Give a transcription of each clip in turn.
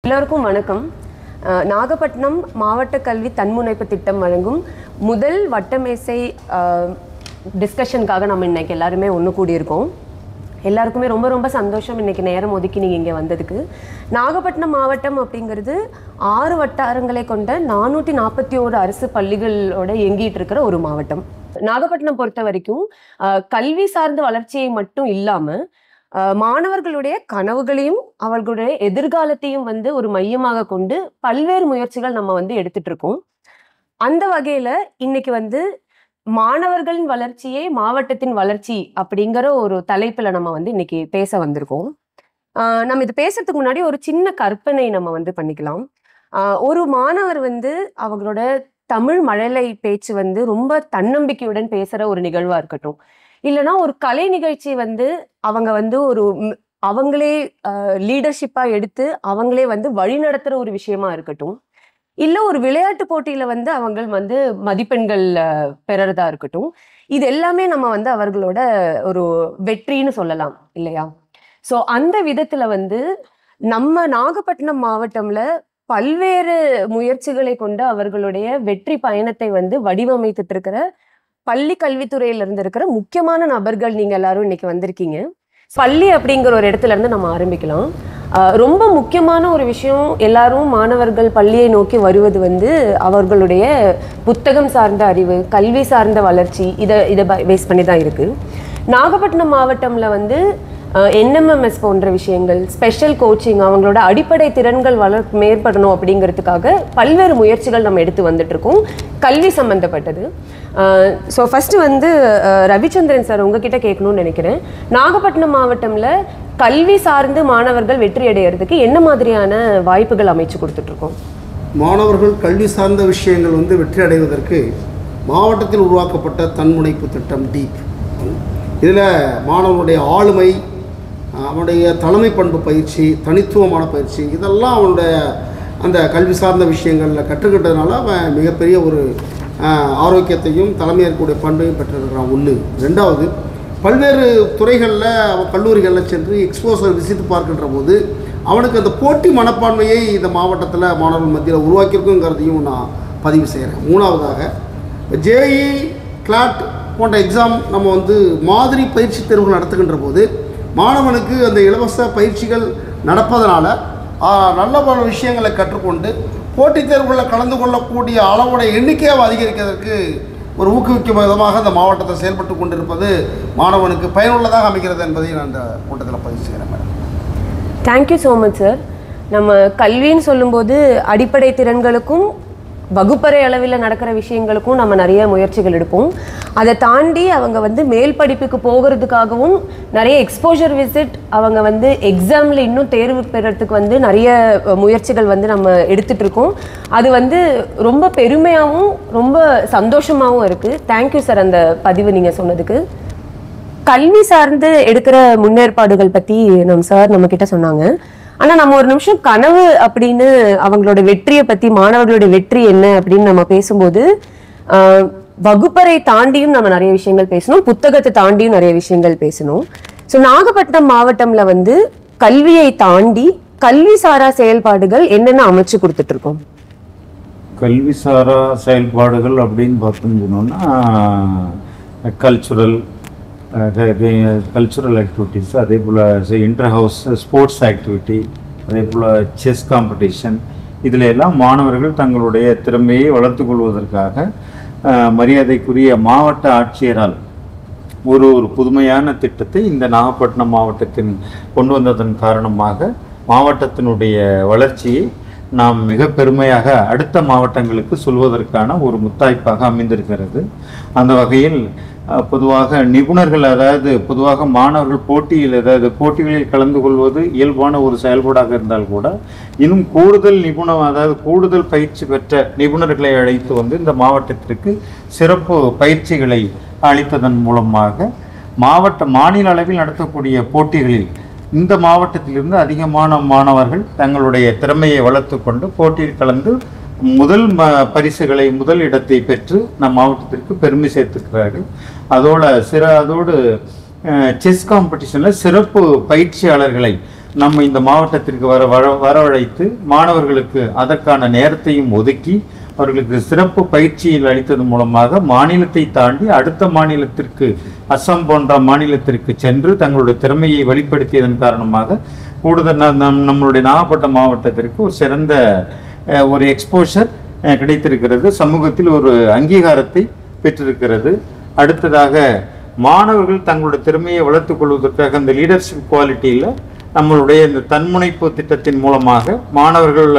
எல்லோருக்கும் வணக்கம். நாகப்பட்டினம் மாவட்ட கல்வி தன்முனைப்பு திட்டம் வழங்கும் முதல் வட்டமேசை டிஸ்கஷனுக்காக நம்ம இன்னைக்கு எல்லாருமே ஒன்று கூடியிருக்கோம். எல்லாருக்குமே ரொம்ப ரொம்ப சந்தோஷம் இன்னைக்கு நேரம் ஒதுக்கி நீங்கள் இங்கே வந்ததுக்கு. நாகப்பட்டினம் மாவட்டம் அப்படிங்கிறது 6 வட்டாரங்களை கொண்ட 441 அரசு பள்ளிகளோட இயங்கிட்டு இருக்கிற ஒரு மாவட்டம். நாகப்பட்டினம் பொறுத்த வரைக்கும் கல்வி சார்ந்த வளர்ச்சியை மட்டும் இல்லாமல் மாணவர்களுடைய கனவுகளையும் அவர்களுடைய எதிர்காலத்தையும் ஒரு மையமாக கொண்டு பல்வேறு முயற்சிகள் நம்ம எடுத்துட்டு இருக்கோம். அந்த வகையில இன்னைக்கு மாணவர்களின் வளர்ச்சியே மாவட்டத்தின் வளர்ச்சி அப்படிங்கிற ஒரு தலைப்புல நம்ம இன்னைக்கு பேச வந்திருக்கோம். நம்ம இது பேசுறதுக்கு முன்னாடி ஒரு சின்ன கற்பனை நம்ம பண்ணிக்கலாம். ஒரு மாணவர் அவங்களோட தமிழ் மழலை பேச்சு ரொம்ப தன்னம்பிக்கையுடன் பேசுற ஒரு நிகழ்வா இருக்கட்டும், இல்லைன்னா ஒரு கலை நிகழ்ச்சி அவங்க ஒரு அவங்களே லீடர்ஷிப்பா எடுத்து அவங்களே வழி நடத்துற ஒரு விஷயமா இருக்கட்டும், இல்ல ஒரு விளையாட்டு போட்டியில அவங்க மதிப்பெண்கள் பெறறதா இருக்கட்டும், இது எல்லாமே நம்ம அவர்களோட ஒரு வெற்றின்னு சொல்லலாம் இல்லையா? ஸோ அந்த விதத்துல நம்ம நாகப்பட்டினம் மாவட்டம்ல பல்வேறு முயற்சிகளை கொண்டு அவர்களுடைய வெற்றி பயணத்தை வடிவமைத்துட்டு இருக்கிற பள்ளி கல்வித்துறையில இருந்து இருக்கிற முக்கியமான நபர்கள் நீங்க எல்லாரும் இன்னைக்கு வந்திருக்கீங்க. பள்ளி அப்படிங்கிற ஒரு இடத்துல இருந்து நம்ம ஆரம்பிக்கலாம். ரொம்ப முக்கியமான ஒரு விஷயம், எல்லாரும் மாணவர்கள் பள்ளியை நோக்கி வருவது அவர்களுடைய புத்தகம் சார்ந்த அறிவு, கல்வி சார்ந்த வளர்ச்சி, இதை பேஸ் பண்ணி தான் இருக்கு. நாகப்பட்டினம் மாவட்டம்ல என்எம்எம்எஸ் போன்ற விஷயங்கள், ஸ்பெஷல் கோச்சிங், அவங்களோட அடிப்படை திறன்கள் மேற்படணும் அப்படிங்கிறதுக்காக பல்வேறு முயற்சிகள் நம்ம எடுத்து வந்துட்டு இருக்கோம் கல்வி சம்பந்தப்பட்டது. ஸோ ஃபர்ஸ்ட் ரவிச்சந்திரன் சார் உங்ககிட்ட கேட்கணும்னு நினைக்கிறேன். நாகப்பட்டினம் மாவட்டம்ல கல்வி சார்ந்து மாணவர்கள் வெற்றி அடைகிறதுக்கு என்ன மாதிரியான வாய்ப்புகள் அமைச்சு கொடுத்துட்டு இருக்கோம்? மாணவர்கள் கல்வி சார்ந்த விஷயங்கள் வெற்றி அடைவதற்கு மாவட்டத்தில் உருவாக்கப்பட்ட தன்முனைப்பு திட்டம் டீப். இதில் மாணவனுடைய ஆளுமை, அவனுடைய தலைமை பண்பு பயிற்சி, தனித்துவமான பயிற்சி, இதெல்லாம் அவனுடைய அந்த கல்வி சார்ந்த விஷயங்களில் கற்றுக்கிட்டதுனால அவன் மிகப்பெரிய ஒரு ஆரோக்கியத்தையும் தலைமையேற்கக்கூடிய பண்பையும் பெற்றிருக்கிறான். ஒன்று. ரெண்டாவது, பல்வேறு துறைகளில் அவன் கல்லூரிகளில் சென்று எக்ஸ்போசர் விசித்து பார்க்கின்ற போது அவனுக்கு அந்த போட்டி மனப்பான்மையை இந்த மாவட்டத்தில் மாணவர்கள் மத்தியில் உருவாக்கியிருக்குங்கிறதையும் நான் பதிவு செய்கிறேன். மூணாவதாக, ஜேஇ, கிளாட் போன்ற எக்ஸாம் நம்ம மாதிரி பயிற்சி தேர்வுகள் நடத்துகின்ற போது மாணவனுக்கு அந்த இலவச பயிற்சிகள் நடப்பதனால நல்ல பல விஷயங்களை கற்றுக்கொண்டு போட்டித் தேர்வுகளில் கலந்து கொள்ளக்கூடிய அளவோட எண்ணிக்கையை அதிகரிக்கிறதுக்கு ஒரு ஊக்குவிக்கும் விதமாக அந்த மாவட்டத்தை செயல்பட்டு கொண்டிருப்பது மாணவனுக்கு பயனுள்ளதாக அமைகிறது என்பதை நான் இந்த கூட்டத்தில் பதிவு செய்கிறேன். Madam, thank you so much sir. நம்ம கல்வின்னு சொல்லும்போது அடிப்படை திறன்களுக்கும் வகுப்பறை அளவில் நடக்கிற விஷயங்களுக்கும் நம்ம நிறைய முயற்சிகள் எடுப்போம். அதை தாண்டி அவங்க மேல் படிப்புக்கு போகிறதுக்காகவும் நிறைய எக்ஸ்போஜர் விசிட், அவங்க எக்ஸாமில் இன்னும் தேர்வு பெறறதுக்கு நிறைய முயற்சிகள் நம்ம எடுத்துகிட்டு இருக்கோம். அது ரொம்ப பெருமையாகவும் ரொம்ப சந்தோஷமாகவும் இருக்குது. தேங்க்யூ சார் அந்த பதிவு நீங்கள் சொன்னதுக்கு. கல்வி சார்ந்து எடுக்கிற முன்னேற்பாடுகள் பற்றி சார் நம்மக்கிட்ட சொன்னாங்க. ஆனால் நம்ம ஒரு நிமிஷம் கனவு அப்படின்னு அவங்களோட வெற்றியை பற்றி, மாணவர்களுடைய வெற்றி என்ன அப்படின்னு நம்ம பேசும்போது வகுப்பறை தாண்டியும் நம்ம நிறைய விஷயங்கள் பேசணும், புத்தகத்தை தாண்டியும் நிறைய விஷயங்கள் பேசணும். ஸோ நாகப்பட்டினம் மாவட்டம்ல கல்வியை தாண்டி கல்வி சாரா செயல்பாடுகள் என்னென்ன அமைச்சு கொடுத்துட்டு இருக்கோம்? கல்வி சாரா செயல்பாடுகள் அப்படின்னு பார்த்தோம்னா கல்ச்சுரல் ஆக்டிவிட்டீஸ், அதே போல் இன்டர் ஹவுஸ் ஸ்போர்ட்ஸ் ஆக்டிவிட்டி, அதே போல் செஸ் காம்படிஷன், இதில் எல்லாம் மாணவர்கள் தங்களுடைய திறமையை வளர்த்து கொள்வதற்காக மரியாதைக்குரிய மாவட்ட ஆட்சியரால் ஒரு புதுமையான திட்டத்தை இந்த நாகப்பட்டினம் மாவட்டத்தின் கொண்டு வந்ததன் காரணமாக மாவட்டத்தினுடைய வளர்ச்சியை நாம் மிக பெருமையாக அடுத்த மாவட்டங்களுக்கு சொல்வதற்கான ஒரு முத்தாய்ப்பாக அமைந்திருக்கிறது. அந்த வகையில் பொதுவாக நிபுணர்கள், அதாவது பொதுவாக மாணவர்கள் போட்டிகளில் கலந்து கொள்வது இயல்பான ஒரு செயல்பாடாக இருந்தால் கூட இன்னும் கூடுதல் கூடுதல் பயிற்சி பெற்ற நிபுணர்களை அழைத்து இந்த மாவட்டத்திற்கு சிறப்பு பயிற்சிகளை அளித்ததன் மூலமாக மாநில அளவில் நடத்தக்கூடிய போட்டிகளில் இந்த மாவட்டத்திலிருந்து அதிகமான மாணவர்கள் தங்களுடைய திறமையை வளர்த்து கொண்டு போட்டியில் கலந்து முதல் பரிசுகளை, முதல் இடத்தை பெற்று நம் மாவட்டத்திற்கு பெருமை சேர்த்துக்கிறார்கள். அதோடு செஸ் காம்படிஷனில் சிறப்பு பயிற்சியாளர்களை நம்ம இந்த மாவட்டத்திற்கு வரவழைத்து மாணவர்களுக்கு அதற்கான நேரத்தையும் ஒதுக்கி அவர்களுக்கு சிறப்பு பயிற்சியில் அளித்ததன் மூலமாக மாநிலத்தை தாண்டி அடுத்த மாநிலத்திற்கு அஸ்ஸாம் போன்ற மாநிலத்திற்கு சென்று தங்களுடைய திறமையை வெளிப்படுத்தியதன் காரணமாக கூடுதல் நம்மளுடைய நாகப்பட்டினம் மாவட்டத்திற்கு ஒரு சிறந்த ஒரு எக்ஸ்போஷர் கிடைத்திருக்கிறது, சமூகத்தில் ஒரு அங்கீகாரத்தை பெற்றிருக்கிறது. அடுத்ததாக மாணவர்கள் தங்களுடைய திறமையை வளர்த்துக் கொள்வதற்காக இந்த லீடர்ஷிப் குவாலிட்டியில் நம்மளுடைய இந்த தன்முனைப்பு திட்டத்தின் மூலமாக மாணவர்கள்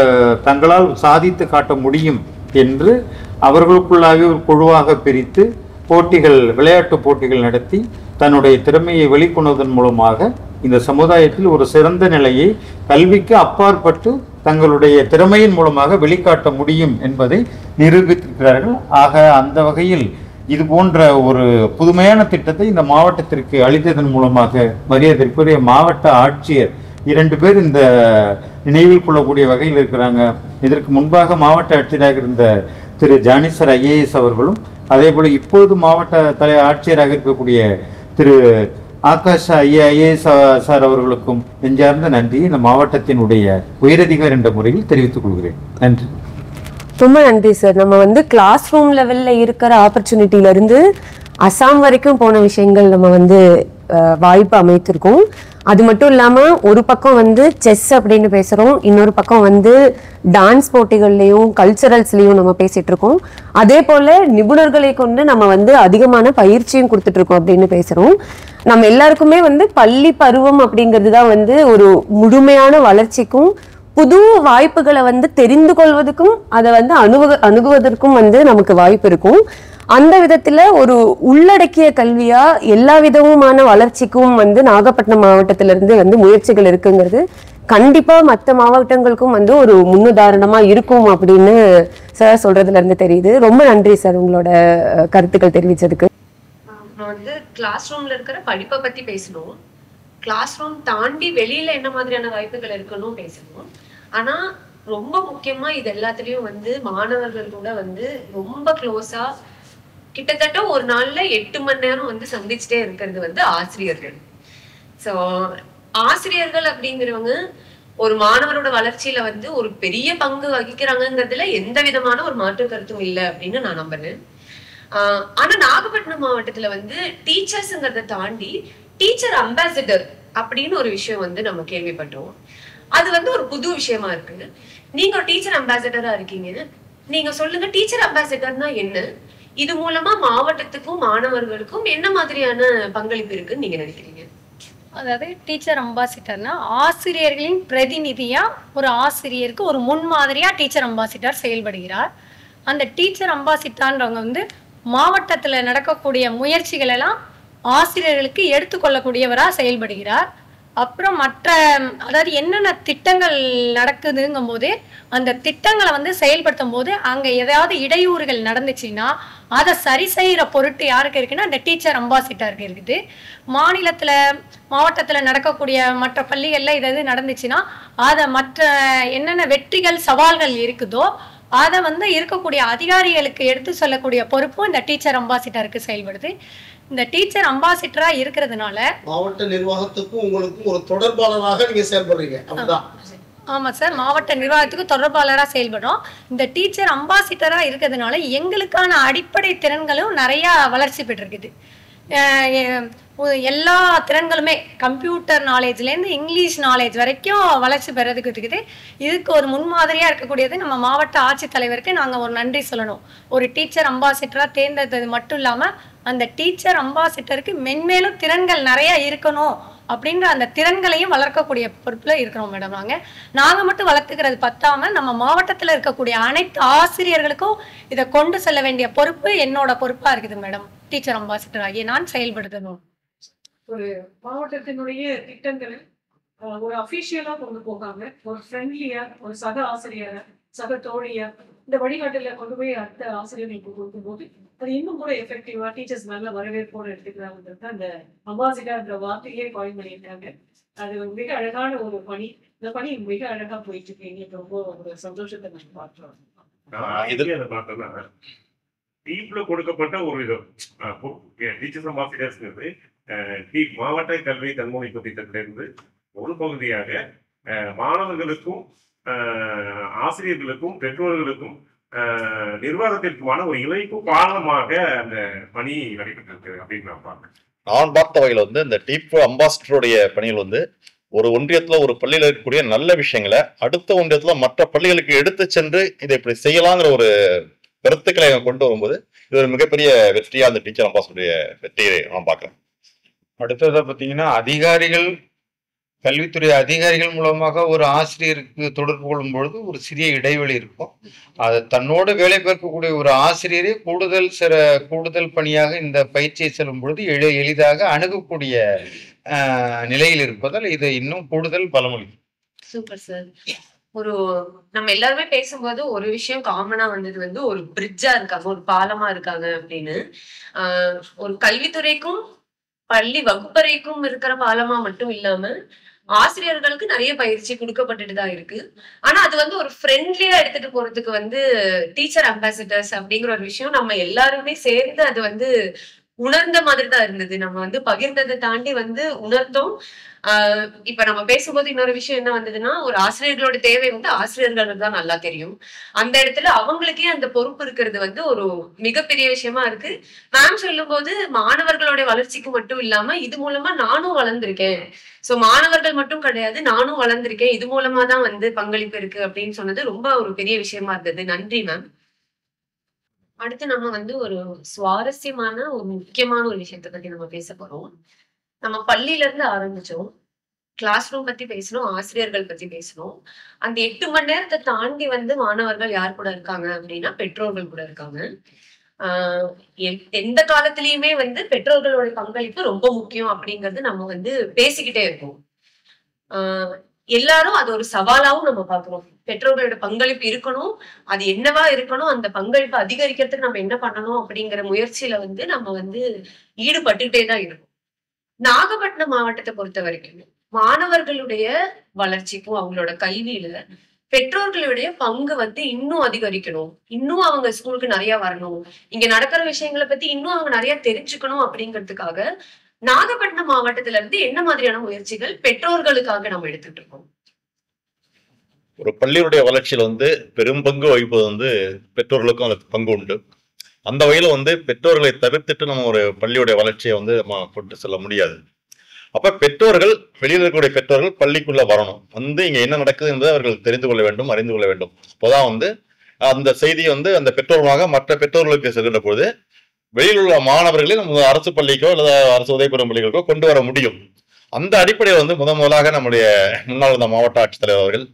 தங்களால் சாதித்து காட்ட முடியும் என்று அவர்களுக்குள்ளாக ஒரு குழுவாக பிரித்து போட்டிகள், விளையாட்டு போட்டிகள் நடத்தி தன்னுடைய திறமையை வெளிக்கொணர்வதன் மூலமாக இந்த சமுதாயத்தில் ஒரு சிறந்த நிலையை கல்விக்கு அப்பாற்பட்டு தங்களுடைய திறமையின் மூலமாக வெளிக்காட்ட முடியும் என்பதை நிரூபித்திருக்கிறார்கள். ஆக அந்த வகையில் இது போன்ற ஒரு புதுமையான திட்டத்தை இந்த மாவட்டத்திற்கு அளித்ததன் மூலமாக மரியாதைக்குரிய மாவட்ட ஆட்சியர் 2 பேர் இந்த நினைவில் கொள்ளக்கூடிய வகையில் இருக்கிறாங்க. இதற்கு முன்பாக மாவட்ட ஆட்சியராக இருந்த திரு ஜானிசர் IAS அவர்களும், அதே போல இப்போது மாவட்ட ஆட்சியராக இருக்கக்கூடிய திரு ஆகாஷ் IAS சார் அவர்களுக்கும் நெஞ்சார்ந்த நன்றி இந்த மாவட்டத்தினுடைய உயரதிகாரி என்ற முறையில் தெரிவித்துக் கொள்கிறேன். நன்றி. ரொம்ப நன்றி சார். நம்ம கிளாஸ் ரூம் லெவல்ல இருக்கிற ஆப்பர்ச்சுனிட்டில இருந்து அசாம் வரைக்கும் போன விஷயங்கள் நம்ம வாய்ப்பு அமைத்திருக்கோம். அது மட்டும் இல்லாம ஒரு பக்கம் செஸ் அப்படின்னு பேசுறோம், இன்னொரு பக்கம் டான்ஸ் போட்டிகள்லயும் கல்ச்சரல்ஸ்லயும் நம்ம பேசிட்டு இருக்கோம். அதே போல நிபுணர்களை கொண்டு நம்ம அதிகமான பயிற்சியும் கொடுத்துட்டு இருக்கோம் அப்படின்னு பேசுறோம். நம்ம எல்லாருக்குமே பள்ளி பருவம் அப்படிங்கிறது தான் ஒரு முழுமையான வளர்ச்சிக்கும் புது வாய்ப்புகளை தெரிந்து கொள்வதற்கும் அதை அணுகுவதற்கும் நமக்கு வாய்ப்பு இருக்கும். அந்த விதத்துல ஒரு உள்ளடக்கிய கல்வியா எல்லா விதமான வளர்ச்சிக்கும் நாகப்பட்டினம் மாவட்டத்திலிருந்து முயற்சிகள் இருக்குங்கிறது கண்டிப்பா மற்ற மாவட்டங்களுக்கும் ஒரு முன்னுதாரணமா இருக்கும் அப்படின்னு சார் சொல்றதுல இருந்து தெரியுது. ரொம்ப நன்றி சார் உங்களோட கருத்துக்கள் தெரிவிச்சதுக்கு. கிளாஸ் ரூம்ல இருக்கிற படிப்பை பத்தி பேசணும், கிளாஸ் ரூம் தாண்டி வெளியில என்ன மாதிரியான வாய்ப்புகள் இருக்குன்னு பேசணும். ஆனா ரொம்ப முக்கியமா இது எல்லாத்துலயும் மாணவர்கள் கூட ரொம்ப க்ளோஸா கிட்டத்தட்ட ஒரு நாள்ல 8 மணி நேரம் சந்திச்சுட்டே இருக்கிறது ஆசிரியர்கள். சோ ஆசிரியர்கள் அப்படிங்கிறவங்க ஒரு மாணவரோட வளர்ச்சியில ஒரு பெரிய பங்கு வகிக்கிறாங்கிறதுல எந்த விதமான ஒரு மாற்று கருத்தும் இல்லை அப்படின்னு நான் நம்பினேன். ஆனா நாகப்பட்டினம் மாவட்டத்துல டீச்சர்ஸ்ங்கிறத தாண்டி டீச்சர் அம்பாசிடர் அப்படின்னு ஒரு விஷயம் நம்ம கேள்விப்பட்டோம். அது ஒரு புது விஷயமா இருக்கு. நீங்க ஒரு டீச்சர் அம்பாசிடரா இருக்கீங்க, நீங்க சொல்லுங்க டீச்சர் அம்பாசிடர்னா என்ன, இது மூலமா மாவட்டத்துக்கும் மாணவர்களுக்கும் என்ன மாதிரியான பங்களிப்பு இருக்குன்னு நீங்க நினைக்கிறீங்க? அதாவது டீச்சர் அம்பாசிடர்னா ஆசிரியர்களின் பிரதிநிதியா ஒரு ஆசிரியருக்கு ஒரு முன்மாதிரியா டீச்சர் அம்பாசிடர் செயல்படுகிறார். அந்த டீச்சர் அம்பாசிடர்ன்றவங்க மாவட்டத்துல நடக்கக்கூடிய முயற்சிகள் எல்லாம் ஆசிரியர்களுக்கு எடுத்துக்கொள்ளக்கூடியவரா செயல்படுகிறார். அப்புறம் அதாவது என்னென்ன திட்டங்கள் நடக்குதுங்கும் போது அந்த திட்டங்களை செயல்படுத்தும் போது அங்க ஏதாவது இடையூறுகள் நடந்துச்சுன்னா அதை சரி செய்யற பொருட்டு யாருக்கு இருக்குன்னா அந்த டீச்சர் அம்பாசிடருக்கு இருக்குது. மாவட்டத்துல நடக்கக்கூடிய மற்ற பள்ளிகள்ல இது நடந்துச்சுன்னா அதை மற்ற என்னென்ன வெற்றிகள் சவால்கள் இருக்குதோ அதை இருக்கக்கூடிய அதிகாரிகளுக்கு எடுத்து சொல்லக்கூடிய பொறுப்பும் இந்த டீச்சர் அம்பாசிடருக்கு செயல்படுது. இந்த டீச்சர் அம்பாசிடரா இருக்கிறதுனால மாவட்ட நிர்வாகத்துக்கும் உங்களுக்கும் ஒரு தொடர்பாளராக நீங்க செயல்படுறீங்க. ஆமா சார், மாவட்ட நிர்வாகத்துக்கு தொடர்பாளரா செயல்படுறோம். இந்த டீச்சர் அம்பாசிடரா இருக்கிறதுனால எங்களுக்கான அடிப்படை திறன்களும் நிறைய வளர்ச்சி பெற்றிருக்குது. எல்லா திறன்களுமே கம்ப்யூட்டர் நாலேஜ்லேருந்து இங்கிலீஷ் நாலேஜ் வரைக்கும் வளர்ச்சி பெறதுக்கு இருக்குது. இதுக்கு ஒரு முன்மாதிரியாக இருக்கக்கூடியது நம்ம மாவட்ட ஆட்சித்தலைவருக்கு நாங்கள் ஒரு நன்றி சொல்லணும். ஒரு டீச்சர் அம்பாசிடராக தேர்ந்தெடுத்தது மட்டும் இல்லாமல் அந்த டீச்சர் அம்பாசிடருக்கு மென்மேலும் திறன்கள் நிறையா இருக்கணும் அப்படின்ற அந்த திறன்களையும் வளர்க்கக்கூடிய பொறுப்பில் இருக்கிறோம் மேடம். நாங்கள் மட்டும் வளர்த்துக்கிறது பத்தாமல் நம்ம மாவட்டத்தில் இருக்கக்கூடிய அனைத்து ஆசிரியர்களுக்கும் இதை கொண்டு செல்ல வேண்டிய பொறுப்பு என்னோட பொறுப்பாக இருக்குது மேடம். டீச்சர் அம்பாசிடர் ஆகிய நான் செயல்படுத்தணும். ஒரு மாவட்டத்தினுடைய திட்டங்களை ஒரு அபிஷியலா கொண்டு போகாம ஒரு ஃப்ரெண்ட்லியா ஒரு சக ஆசிரியரை சக தோழியா இந்த வழிகாட்டில கொண்டு போய் அடுத்த ஆசிரியர்களுக்கு கொடுக்கும்போது அது இன்னும் கூட எஃபெக்டிவா டீச்சர்ஸ் நல்ல வரவேற்போடு எடுத்துக்கிறாங்க. அந்த அம்பாசிடர்ன்ற வார்த்தையே காயின் பண்ணியிருக்காங்க. அது மிக அழகான ஒரு பணி. இந்த பணி மிக அழகா போயிட்டு இருக்கு. எங்களுக்கு ரொம்ப ஒரு சந்தோஷத்தை நம்ம பார்க்கிறோம். டீப்ல கொடுக்கப்பட்ட ஒரு டீச்சர்ஸ் அம்பாசிடர்ஸ்ங்கிறது மாவட்ட கல்வி தன்முனைப்பு திட்டத்திலிருந்து ஒரு பகுதியாக மாணவர்களுக்கும் ஆசிரியர்களுக்கும் பெற்றோர்களுக்கும் நிர்வாகத்திற்குமான ஒரு இணைப்பு பாலமாக அந்த பணி நடைபெற்றிருக்கு அப்படின்னு நான் பார்க்கிறேன். நான் பார்த்த வகையில் வந்து இந்த டீப் அம்பாசிடருடைய பணியில் வந்து ஒரு ஒன்றியத்துல ஒரு பள்ளியில் இருக்கக்கூடிய நல்ல விஷயங்களை அடுத்த ஒன்றியத்துல மற்ற பள்ளிகளுக்கு எடுத்து சென்று இதை இப்படி செய்யலாங்கிற ஒரு கருத்துக்களை கொண்டு வரும்போது இது ஒரு மிகப்பெரிய வெற்றியா அந்த டீச்சர் அம்பாசிடருடைய வெற்றியை நான் பார்க்கிறேன். அடுத்ததை பார்த்தீங்கன்னா அதிகாரிகள், கல்வித்துறை அதிகாரிகள் மூலமாக ஒரு ஆசிரியருக்கு தொடர்பு கொள்ளும் பொழுது ஒரு சிறிய இடைவெளி இருக்கும். அது தன்னோடு வேலை பார்க்கக்கூடிய ஒரு ஆசிரியரே கூடுதல் பணியாக இந்த பயிற்சியை செல்லும் பொழுது எளிதாக அணுகக்கூடிய நிலையில் இருப்பதால் இது இன்னும் கூடுதல் பலமளிக்கும். Super sir. நம்ம எல்லாருமே பேசும்போது ஒரு விஷயம் காமனா வந்தது வந்து ஒரு பிரிட்ஜா இருக்காங்க, ஒரு பாலமா இருக்காங்க அப்படின்னு. ஒரு கல்வித்துறைக்கும் பள்ளி வகுப்பறைக்கும் இருக்கிற பாலமா மட்டும் இல்லாம ஆசிரியர்களுக்கு நிறைய பயிற்சி கொடுக்கப்பட்டுட்டு தான் இருக்கு. ஆனா அது வந்து ஒரு ஃப்ரெண்ட்லியா எடுத்துட்டு போறதுக்கு வந்து டீச்சர் அம்பாசிடர்ஸ் அப்படிங்கிற ஒரு விஷயம் நம்ம எல்லாருமே சேர்ந்து அது வந்து உணர்ந்த மாதிரி தான் இருந்தது. நம்ம வந்து பகிர்ந்ததை தாண்டி வந்து உணர்ந்தோம். இப்ப நம்ம பேசும்போது இன்னொரு விஷயம் என்ன வந்ததுன்னா, ஒரு ஆசிரியர்களோட தேவை வந்து ஆசிரியர்களுக்கு தான் நல்லா தெரியும். அந்த இடத்துல அவங்களுக்கே அந்த பொறுப்பு இருக்கிறது வந்து ஒரு மிகப்பெரிய விஷயமா இருக்கு. மேம் சொல்லும் போது மாணவர்களுடைய வளர்ச்சிக்கு மட்டும் இல்லாம இது மூலமா நானும் வளர்ந்திருக்கேன், சோ மாணவர்கள் மட்டும் கிடையாது நானும் வளர்ந்திருக்கேன், இது மூலமா தான் வந்து பங்களிப்பு இருக்கு அப்படின்னு சொன்னது ரொம்ப ஒரு பெரிய விஷயமா இருந்தது. நன்றி மேம். அடுத்து நம்ம வந்து ஒரு சுவாரஸ்யமான ஒரு முக்கியமான ஒரு விஷயத்தை பத்தி நம்ம பேச போறோம். நம்ம பள்ளியில இருந்து ஆரம்பிச்சோம், கிளாஸ் ரூம் பத்தி பேசணும், ஆசிரியர்கள் பத்தி பேசணும். அந்த 8 மணி நேரத்தை தாண்டி வந்து மாணவர்கள் யார் கூட இருக்காங்க அப்படின்னா பெற்றோர்கள் கூட இருக்காங்க. எந்த காலத்திலயுமே வந்து பெற்றோர்களோட பங்களிப்பு ரொம்ப முக்கியம் அப்படிங்கிறது நம்ம வந்து பேசிக்கிட்டே இருக்கோம். எல்லாரும் அது ஒரு சவாலாவும் நம்ம பாக்குறோம். பெற்றோர்களோட பங்களிப்பு இருக்கணும், அது என்னவா இருக்கணும், அந்த பங்களிப்பு அதிகரிக்கிறதுக்கு நம்ம என்ன பண்ணணும் அப்படிங்கிற முயற்சியில வந்து நம்ம வந்து ஈடுபட்டுட்டே தான் இருக்கும். நாகப்பட்டினம் மாவட்டத்தை பொறுத்த வரைக்கும் மாணவர்களுடைய வளர்ச்சிக்கும் அவங்களோட கல்வியில பெற்றோர்களுடைய பங்கு வந்து இன்னும் அதிகரிக்கணும், இன்னும் அவங்க ஸ்கூலுக்கு நிறைய வரணும், இங்க நடக்கிற விஷயங்களை பத்தி இன்னும் அவங்க நிறைய தெரிஞ்சுக்கணும் அப்படிங்கிறதுக்காக நாகப்பட்டினம் மாவட்டத்துல இருந்து என்ன மாதிரியான முயற்சிகள் பெற்றோர்களுக்காக நம்ம எடுத்துட்டு இருக்கோம்? ஒரு பள்ளியுடைய வளர்ச்சியில வந்து பெரும் பங்கு வகிப்பது வந்து பெற்றோர்களுக்கும் அந்த பங்கு உண்டு. அந்த வகையில வந்து பெற்றோர்களை தவிர்த்துட்டு நம்ம ஒரு பள்ளியுடைய வளர்ச்சியை வந்து நம்ம கொண்டு செல்ல முடியாது. அப்ப பெற்றோர்கள், வெளியில் இருக்கக்கூடிய பெற்றோர்கள் பள்ளிக்குள்ள வரணும், வந்து இங்க என்ன நடக்குது என்பதை அவர்கள் தெரிந்து கொள்ள வேண்டும், அறிந்து கொள்ள வேண்டும். அப்போதான் வந்து அந்த செய்தியை வந்து அந்த பெற்றோர்களாக மற்ற பெற்றோர்களுக்கு செல்கின்ற பொழுது வெளியில் உள்ள மாணவர்களை நம்ம அரசு பள்ளிக்கோ அல்லது அரசு உதவிபெறும் பள்ளிகளுக்கோ கொண்டு வர முடியும். அந்த அடிப்படையில் வந்து முதலாக நம்முடைய முன்னாள் இருந்த மாவட்ட ஆட்சித்தலைவர் அவர்கள்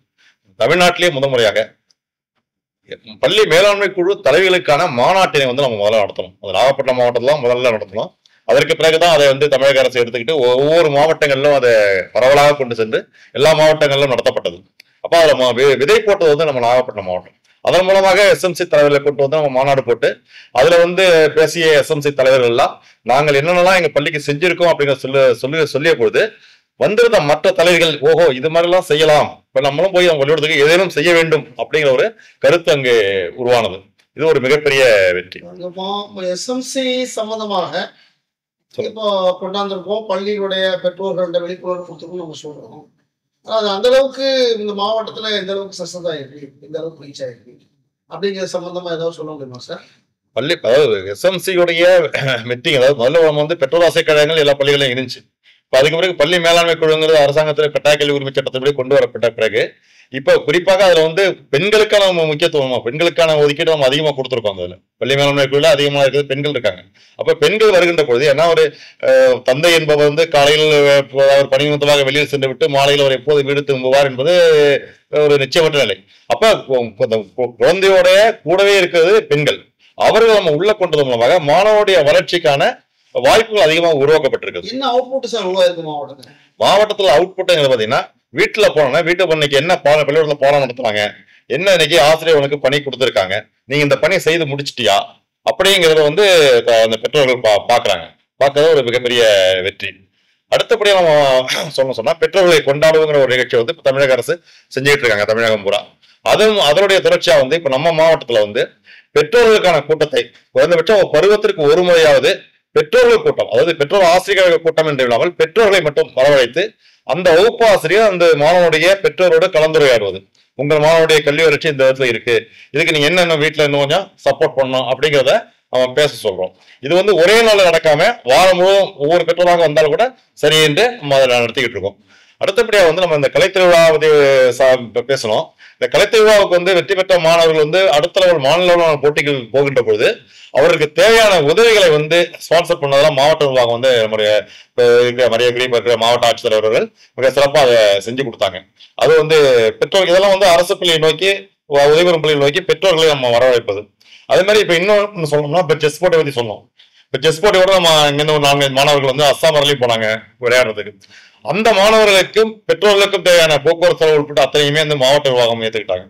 தமிழ்நாட்டிலேயே முதன்முறையாக பள்ளி மேலாண்மை குழு தலைவர்களுக்கான மாநாட்டினை வந்து நம்ம முதல்ல நடத்தணும். அது நாகப்பட்டினம் மாவட்டத்தில் முதல்ல நடத்தணும். அதற்கு பிறகுதான் அதை வந்து தமிழக அரசு எடுத்துக்கிட்டு ஒவ்வொரு மாவட்டங்களிலும் அதை பரவலாக கொண்டு சென்று எல்லா மாவட்டங்களிலும் நடத்தப்பட்டது. அப்போ அதில் விதை போட்டது வந்து நம்ம நாகப்பட்டினம் மாவட்டம். அதன் மூலமாக எஸ்எம்சி தலைவர்களை கொண்டு வந்து நம்ம மாநாடு போட்டு அதுல வந்து பேசிய எஸ்எம்சி தலைவர்கள் எல்லாம் நாங்கள் என்னென்னலாம் எங்க பள்ளிக்கு செஞ்சிருக்கோம் அப்படிங்கிற சொல்லிய பொழுது வந்திருந்த மற்ற தலைவர்கள் ஓஹோ இது மாதிரி எல்லாம் செய்யலாம், இப்ப நம்மளும் போய் நம்ம பள்ளிக்கூடத்துக்கு ஏதேனும் செய்ய வேண்டும் அப்படிங்கிற ஒரு கருத்து அங்கு உருவானது. இது ஒரு மிகப்பெரிய வெற்றி. எஸ்எம்சி சம்பந்தமாக இப்போ கொண்டாந்துருக்கோம், பள்ளிகளுடைய பெற்றோர்களோட விழிப்புணர்வு கொடுத்துருக்கோம் நம்ம சொல்றோம். அது அந்த அளவுக்கு இந்த மாவட்டத்துல எந்த அளவுக்கு சக்சஸ் ஆயிருக்கு, எந்த அளவுக்கு ரீச் ஆயிருக்கு அப்படிங்கிற சம்பந்தமா ஏதாவது சொல்ல முடியுமா சார்? பள்ளி அதாவது எஸ்எம்சியுடைய மீட்டிங், அதாவது முதல்ல வந்து பெற்றோர் ஆசை கழகங்கள் எல்லா பள்ளிகளையும் இருந்துச்சு. இப்போ அதுக்கு பிறகு பள்ளி மேலாண்மை குழுங்கிறது அரசாங்கத்தில் கட்டாய கல்வி உரிமை சட்டத்தின்படி கொண்டு வரப்பட்ட பிறகு இப்போ குறிப்பாக அதுல வந்து பெண்களுக்கான முக்கியத்துவமா பெண்களுக்கான ஒதுக்கீடு நம்ம அதிகமா கொடுத்துருக்கோம். அதுல பள்ளி மேலாண்மை குழுல அதிகமா இருக்கிறது பெண்கள் இருக்காங்க. அப்ப பெண்கள் வருகின்ற பொழுது ஏன்னா ஒரு தந்தை என்பவர் வந்து காலையில் அவர் பணி நிமித்தமாக வெளியில் சென்று விட்டு மாலையில் அவர் எப்போது வீடு திரும்புவார் என்பது ஒரு நிச்சயமற்ற நிலை. அப்ப குழந்தையோட கூடவே இருக்கிறது பெண்கள். அவர்கள் நம்ம உள்ள கொண்டது மூலமாக மாணவனுடைய வளர்ச்சிக்கான வாய்ப்புகள் அதிகமாக உருவாக்கப்பட்டிருக்கு. என்ன அவுட்புட் சார் உருவாயிருக்கு மாவட்டத்தில்? மாவட்டத்தில் அவுட்புட் பாத்தீங்கன்னா வீட்டுல போனோம்னா வீட்டு இன்னைக்கு என்ன பள்ளிக்கூடத்துல பாடம் நடத்துறாங்க, என்ன இன்னைக்கு ஆசிரியர் உனக்கு பணி கொடுத்துருக்காங்க, நீங்க இந்த பணி செய்து முடிச்சிட்டியா அப்படிங்கிறத வந்து அந்த பெற்றோர்கள் பாக்குறாங்க. பார்க்கறது ஒரு மிகப்பெரிய வெற்றி. அடுத்தபடியா நம்ம சொன்னா பெற்றோர்களை கொண்டாடுவோங்கிற ஒரு நிகழ்ச்சி வந்து தமிழக அரசு செஞ்சுட்டு இருக்காங்க தமிழகம் பூரா. அதனுடைய தொடர்ச்சியா வந்து இப்ப நம்ம மாவட்டத்துல வந்து பெற்றோர்களுக்கான கூட்டத்தை குறைந்தபட்சம் பருவத்திற்கு ஒரு முறையாவது பெற்றோர்கள் கூட்டம், அதாவது பெற்றோர் ஆசிரியர்கள் கூட்டம் என்று இல்லாமல் பெற்றோர்களை மட்டும் வரவழைத்து அந்த வகுப்பு ஆசிரியர் அந்த மாணவனுடைய பெற்றோரோட கலந்துரையாடுவது. உங்கள் மாணவனுடைய கல்வி வளர்ச்சி இந்த இடத்துல இருக்கு, இதுக்கு நீங்க என்னென்ன வீட்டுல இன்னும் கொஞ்சம் சப்போர்ட் பண்ணணும் அப்படிங்கிறத அவன் பேச சொல்றோம். இது வந்து ஒரே நாள் நடக்காம வாரம் முழுவதும் ஒவ்வொரு பெற்றோராக வந்தாலும் கூட சரி என்று நம்ம அதை நடத்திக்கிட்டு இருக்கோம். அடுத்தபடியா வந்து நம்ம இந்த கலைத்திருவிழா பேசணும். இந்த கலைத்திருவிழாவுக்கு வந்து வெற்றி பெற்ற மாணவர்கள் வந்து அடுத்த லெவல் மாநில லெவலான போட்டிகள் போகின்ற பொழுது அவர்களுக்கு தேவையான உதவிகளை வந்து ஸ்பான்சர் பண்ணதெல்லாம் மாவட்ட நிர்வாகம் வந்து நம்முடைய மரியாதை இருக்கிற மாவட்ட ஆட்சித்தலைவர்கள் மிக சிறப்பாக அதை செஞ்சு கொடுத்தாங்க. அது வந்து பெற்றோர் இதெல்லாம் வந்து அரசு பள்ளியை நோக்கி உதவிபெறும் பள்ளியை நோக்கி பெற்றோர்களை நம்ம வரவேற்பது. அதே மாதிரி இப்ப இன்னொன்று சொல்லணும்னா இப்ப செஸ் போர்ட்டை பத்தி சொன்னோம். இப்ப செஸ் போர்ட்டோட நம்ம இங்கிருந்து ஒரு 4 மாணவர்கள் வந்து அஸ்ஸாம் வரலையும் போனாங்க விளையாடுறதுக்கு. அந்த மாணவர்களுக்கும் பெற்றோர்களுக்கும் தேவையான போக்குவரத்து செலவு உட்பட்ட அத்தனையுமே அந்த மாவட்ட நிர்வாகம் ஏற்றுக்கிட்டாங்க.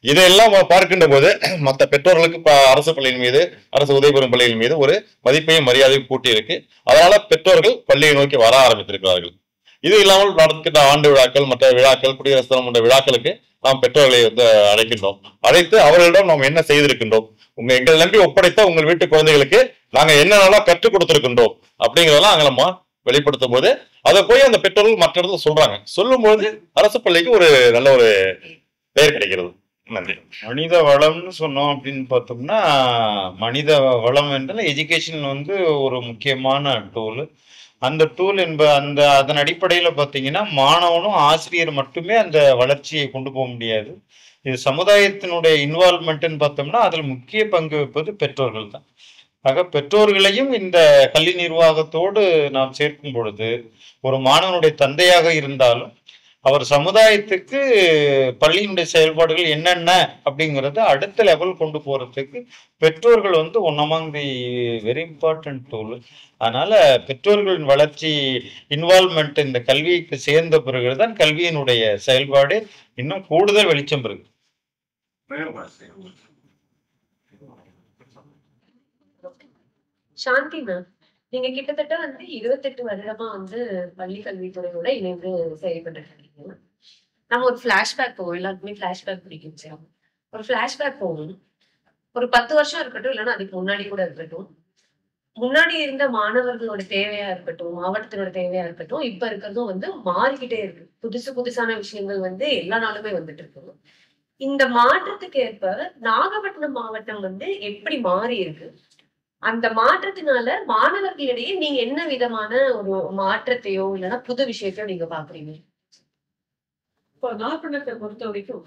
இதையெல்லாம் பார்க்கின்ற போது மற்ற பெற்றோர்களுக்கு அரசு பள்ளியின் மீது அரசு உதவிபெறும் பள்ளியின் மீது ஒரு மதிப்பையும் மரியாதையும் கூட்டி இருக்கு. அதனால பெற்றோர்கள் பள்ளியை நோக்கி வர ஆரம்பித்திருக்கிறார்கள். இது இல்லாமல் நடக்கின்ற ஆண்டு விழாக்கள் மற்ற விழாக்கள் குடியரசு தினம் போன்ற விழாக்களுக்கு நாம் பெற்றோர்களை வந்து அழைக்கின்றோம். அழைத்து அவர்களிடம் நாம் என்ன செய்திருக்கின்றோம், எங்களை நம்பி ஒப்படைத்த உங்கள் வீட்டு குழந்தைகளுக்கு நாங்க என்னென்னலாம் கற்றுக் கொடுத்திருக்கின்றோம் அப்படிங்கிறதெல்லாம் அங்க நம்ம வெளிப்படுத்தும் போது அதை போய் அந்த பெற்றோர்கள் மற்ற இடத்துல சொல்றாங்க. சொல்லும்போது அரசு பள்ளிக்கு ஒரு நல்ல ஒரு பெயர் கிடைக்கிறது. நன்றி. மனித வளம்னு சொன்னோம் அப்படின்னு பார்த்தோம்னா, மனித வளம் என்றால் எஜுகேஷன் வந்து ஒரு முக்கியமான டூல். அந்த டூல் அதன் அடிப்படையில் பார்த்தீங்கன்னா மாணவனும் ஆசிரியர் மட்டுமே அந்த வளர்ச்சியை கொண்டு போக முடியாது. இது சமுதாயத்தினுடைய இன்வால்மெண்ட்னு பார்த்தோம்னா அதில் முக்கிய பங்கு வைப்பது பெற்றோர்கள் தான். ஆக பெற்றோர்களையும் இந்த கல்வி நிர்வாகத்தோடு நாம் சேர்க்கும் பொழுது ஒரு மாணவனுடைய தந்தையாக இருந்தாலும் அவர் சமுதாயத்துக்கு பள்ளியினுடைய செயல்பாடுகள் என்னென்ன அப்படிங்கிறத அடுத்த லெவல் கொண்டு போறதுக்கு பெற்றோர்கள் வந்து one among the very important tool. அதனால பெற்றோர்களின் வளர்ச்சி இன்வால்மெண்ட் இந்த கல்விக்கு சேர்ந்த பிறகுதான் கல்வியினுடைய செயல்பாடு இன்னும் கூடுதல் வெளிச்சம் இருக்கு. சாந்தி மேம், நீங்க கிட்டத்தட்ட வந்து 28 வருடமா வந்து பள்ளி கல்வித்துறையோட இணைந்து செயல்பட்டு இருக்கீங்க. நம்ம ஒரு பிளாஷ்பேக் போவோம், எல்லாருக்குமே பிளாஷ்பேக் பிடிக்கும் சார். ஒரு பிளாஷ்பேக் போவோம், ஒரு 10 வருஷம் இருக்கட்டும், இல்லைன்னா அதுக்கு முன்னாடி கூட இருக்கட்டும். முன்னாடி இருந்த மாணவர்களோட தேவையா இருக்கட்டும், மாவட்டத்தினோட தேவையா இருக்கட்டும், இப்ப இருக்கிறதும் வந்து மாறிக்கிட்டே இருக்கு. புதுசான விஷயங்கள் வந்து எல்லா நாளுமே வந்துட்டு இருக்கு. இந்த மாற்றத்துக்கு ஏற்ப நாகப்பட்டினம் மாவட்டம் வந்து எப்படி மாறி இருக்கு, அந்த மாற்றத்தினால மாணவர்களிடையே நீங்க என்ன விதமான ஒரு மாற்றத்தையோ இல்லைன்னா புது விஷயத்தையோ நீங்க பாக்குறீங்க? இப்போ நாகப்பட்டினத்தை பொறுத்த வரைக்கும்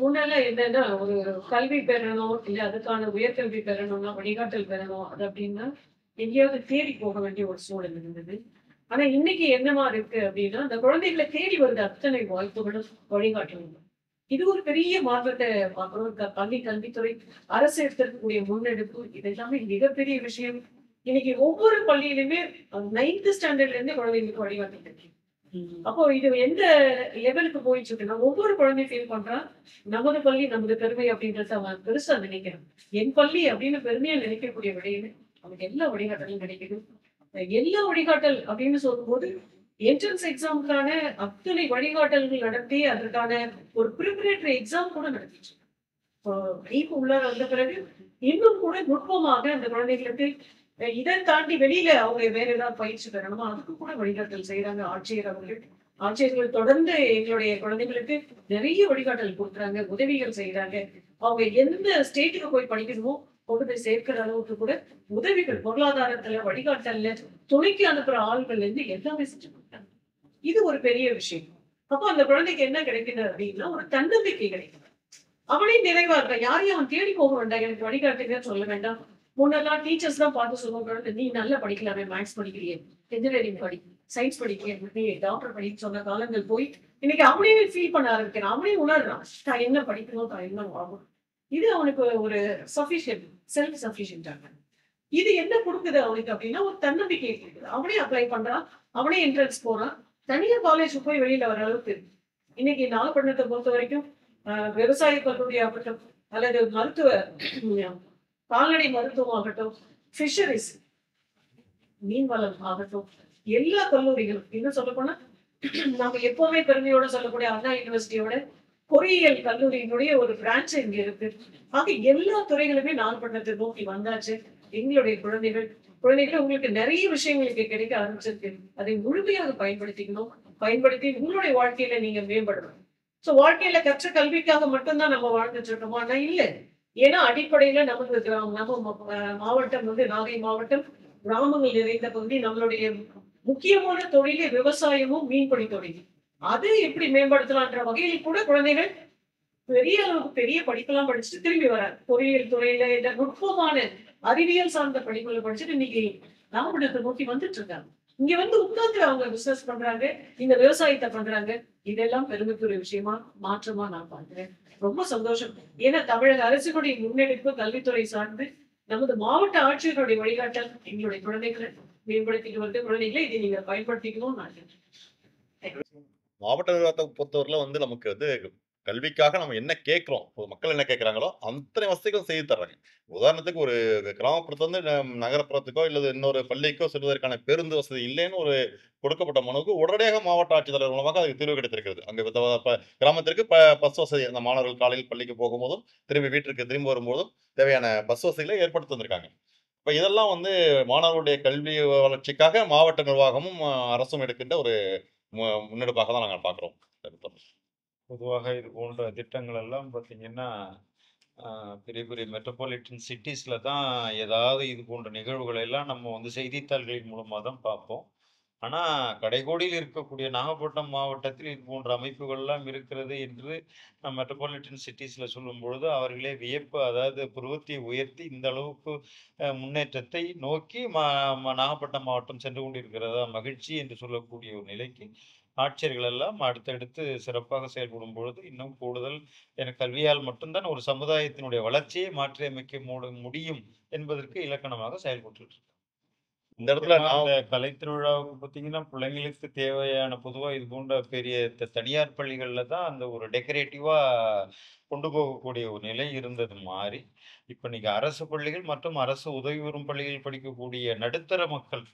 முன்னால என்னன்னா ஒரு கல்வி பெறணும் இல்ல அதுக்கான உயர்கல்வி பெறணும்னா வழிகாட்டல் பெறணும் அது அப்படின்னா எங்கேயாவது தேடி போக வேண்டிய ஒரு சூழல் இருந்தது. ஆனா இன்னைக்கு என்னமா இருக்கு அப்படின்னா அந்த குழந்தைகளை தேடி வருது அத்தனை வாய்ப்புகளும் வழிகாட்டணும். இது ஒரு பெரிய மாற்றத்தை பார்க்கணும். கல்வித்துறை அரசு எடுத்திருக்கக்கூடிய முன்னெடுப்பு இது எல்லாமே மிகப்பெரிய விஷயம். இன்னைக்கு ஒவ்வொரு பள்ளியிலுமே 9th ஸ்டாண்டர்ட்ல இருந்து குழந்தைங்களுக்கு வழிகாட்டிட்டு இருக்கு. அப்போ இது எந்த லெவலுக்கு போயிட்டு இருக்குன்னா ஒவ்வொரு குழந்தையும் ஃபீல் பண்றான் நமது பள்ளி நமது பெருமை அப்படின்றத அவன் பெருசா நினைக்கிறான். என் பள்ளி அப்படின்னு பெருமையா நினைக்கக்கூடிய விடையில அவனுக்கு எல்லா வழிகாட்டலும் கிடைக்குது. எல்லா வழிகாட்டல் அப்படின்னு சொல்லும்போது என்ட்ரன்ஸ் எக்ஸாமுக்கான அத்தனை வழிகாட்டல்கள் நடத்தி அதற்கான ஒரு ப்ரிப்பரேட்டரி எக்ஸாம் கூட நடத்திச்சு. இப்போ உள்ளார வந்த பிறகு இன்னும் கூட நுட்பமாக அந்த குழந்தைகளுக்கு இதை தாண்டி வெளியில அவங்க வேற ஏதாவது பயிற்சி பெறணுமா அதுக்கு கூட வழிகாட்டல் செய்யறாங்க ஆட்சியர்கள் தொடர்ந்து எங்களுடைய குழந்தைகளுக்கு நிறைய வழிகாட்டல் கொடுக்குறாங்க, உதவிகள் செய்யறாங்க. அவங்க எந்த ஸ்டேட்டுக்கு போய் படிக்கணுமோ கொண்டு போய் சேர்க்கிற அளவுக்கு கூட உதவிகள் பொருளாதாரத்துல வழிகாட்டல்ல துணைக்கு அனுப்புற ஆள்கள்ல இருந்து எல்லாமே செஞ்சு கொடுத்தாங்க. இது ஒரு பெரிய விஷயம். அப்போ அந்த குழந்தைக்கு என்ன கிடைக்குது அப்படின்னா ஒரு தன்னம்பிக்கை கிடைக்குது. அவனே நிறைவா இருக்க யாரையும் அவன் தேடி போக வேண்டாம், எனக்கு வழிகாட்டுங்கன்னு சொல்ல வேண்டாம். முன்னெல்லாம் டீச்சர்ஸ் தான் பார்த்து சொல்லுவாங்க, நீ நல்லா படிக்கலாமே, மேக்ஸ் படிக்கிறியே, இன்ஜினியரிங் படி, சயின்ஸ் படிக்கிறேன், டாக்டர் படிக்க சொன்ன காலங்கள் போய் இன்னைக்கு அவனே ஃபீல் பண்ண ஆரம்பிக்கிறான். அவனே உணர்றான் தான் என்ன படிக்கணும் தான் என்ன ஆகும். இது அவனுக்கு ஒரு சஃபிஷியன்ட் செல்ஃப் சஃபிஷியன்டாக இது என்ன கொடுக்குது அவனுக்கு அப்படின்னா ஒரு தன்னம்பிக்கை கொடுக்குது. அவனே அப்ளை பண்றான், அவனே என்ட்ரன்ஸ் போறான், தனியார் காலேஜ் போய் வெளியில வர அளவுக்கு இருக்கு. இன்னைக்கு நாகப்பட்டினத்தை பொறுத்த வரைக்கும் விவசாய கல்லூரி ஆகட்டும் அல்லது மருத்துவ கால்நடை மருத்துவம் ஆகட்டும், ஃபிஷரிஸ் மீன்வளம் ஆகட்டும், எல்லா கல்லூரிகளும் இன்னும் சொல்ல போனா நாம எப்பவுமே பெருமையோட சொல்லக்கூடிய அண்ணா யூனிவர்சிட்டியோட பொறியியல் கல்லூரியினுடைய ஒரு பிரான்ச் இங்க இருக்கு. ஆக எல்லா துறைகளுமே நாகப்பட்டினத்தை நோக்கி வந்தாச்சு. எங்களுடைய குழந்தைகள் உங்களுக்கு நிறைய விஷயங்களுக்கு கிடைக்க ஆரம்பிச்சிருக்கு. அதை முழுமையாக பயன்படுத்திக்கணும். பயன்படுத்தி உங்களுடைய வாழ்க்கையில நீங்க மேம்படணும். ஸோ வாழ்க்கையில கற்ற கல்விக்காக மட்டும்தான் நம்ம வாழ்ந்துட்டு இருக்கோமா? நான் இல்லை. ஏன்னா அடிப்படையில நமக்கு நம்ம மாவட்டம் வந்து நாகை மாவட்டம் கிராமங்கள் நிறைந்த பகுதி. நம்மளுடைய முக்கியமான தொழிலே விவசாயமும் மீன்பிடி தொழில். அது எப்படி மேம்படுத்தலான்ற வகையில் கூட குழந்தைகள் பெரிய அளவுக்கு பெரிய படிப்பெல்லாம் படிச்சுட்டு திரும்பி வராங்க. பொறியியல் துறையில இந்த நுட்பமான அறிவியல் சார்ந்த படிப்புகளை படிச்சுட்டு இன்னைக்கு நாகப்பட்டினத்தை நோக்கி வந்துட்டு இருக்காங்க. இங்க வந்து உட்கார்ந்து அவங்க பிசினஸ் பண்றாங்க, இந்த விவசாயத்தை பண்றாங்க. இதெல்லாம் பெருமைக்குரிய விஷயமா மாற்றமா நான் பார்க்கிறேன். ரொம்ப சந்தோஷம். ஏன்னா தமிழக அரசினுடைய முன்னெடுப்பு கல்வித்துறை சார்ந்து நமது மாவட்ட ஆட்சியருடைய வழிகாட்டல் எங்களுடைய குழந்தைகளை மேம்படுத்திட்டு வந்து குழந்தைகளை இதை நீங்க பயன்படுத்திக்கணும்னு நான் நினைக்கிறேன். மாவட்ட நிர்வாகத்தை பொறுத்தவரையில வந்து நமக்கு வந்து கல்விக்காக நம்ம என்ன கேட்கிறோம், மக்கள் என்ன கேட்கறாங்களோ அத்தனை வசதிகளும் செய்து தர்றாங்க. உதாரணத்துக்கு ஒரு கிராமப்புறத்துல வந்து நகரப்புறத்துக்கோ இல்லது இன்னொரு பள்ளிக்கோ செல்வதற்கான பேருந்து வசதி இல்லைன்னு ஒரு கொடுக்கப்பட்ட மனுவுக்கு உடனடியாக மாவட்ட ஆட்சித்தலைவர் மூலமாக அதுக்கு தீர்வு கிடைத்திருக்கிறது. அங்க கிராமத்திற்கு பஸ் வசதி, அந்த மாணவர்கள் காலையில் பள்ளிக்கு போகும்போதும் திரும்பி வீட்டிற்கு திரும்பி வரும்போதும் தேவையான பஸ் வசதிகளை ஏற்படுத்தி வந்திருக்காங்க. இப்ப இதெல்லாம் வந்து மாணவர்களுடைய கல்வி வளர்ச்சிக்காக மாவட்ட நிர்வாகமும் அரசும் எடுக்கின்ற ஒரு முன்னெடுப்பாக தான் நாங்கள் பார்க்கிறோம். பொதுவாக இது போன்ற திட்டங்கள் எல்லாம் பார்த்தீங்கன்னா பெரிய பெரிய மெட்ரோபாலிட்டன் சிட்டிஸில் தான் ஏதாவது இது போன்ற நிகழ்வுகளை எல்லாம் நம்ம வந்து செய்தித்தாள்களின் மூலமாக தான் பார்ப்போம். ஆனால் கடைகோடியில் இருக்கக்கூடிய நாகப்பட்டினம் மாவட்டத்தில் இது போன்ற அமைப்புகள்லாம் இருக்கிறது என்று மெட்ரோபாலிட்டன் சிட்டிஸில் சொல்லும் பொழுது அவர்களே வியப்பு, அதாவது புருவத்தை உயர்த்தி இந்த அளவுக்கு முன்னேற்றத்தை நோக்கி நாகப்பட்டினம் மாவட்டம் சென்று கொண்டிருக்கிறதா மகிழ்ச்சி என்று சொல்லக்கூடிய ஒரு நிலைக்கு ஆட்சியர்கள் எல்லாம் அடுத்தடுத்து சிறப்பாக செயல்படும் பொழுது இன்னும் கூடுதல் எனக்கு கல்வியால் மட்டும்தான் ஒரு சமுதாயத்தினுடைய வளர்ச்சியை மாற்றியமைக்க முடியும் என்பதற்கு இலக்கணமாக செயல்பட்டு இந்த இடத்துல கலை திருவிழாவுக்கு பார்த்தீங்கன்னா பிள்ளைங்களுக்கு தேவையான பொதுவாக இது போன்ற பெரிய தனியார் பள்ளிகளில் தான் அந்த ஒரு டெக்கரேட்டிவா கொண்டு போகக்கூடிய ஒரு நிலை இருந்தது மாறி இப்போ இன்னைக்கு அரசு பள்ளிகள் மற்றும் அரசு உதவி பெறும் பள்ளிகள் படிக்கக்கூடிய நடுத்தர மக்கள்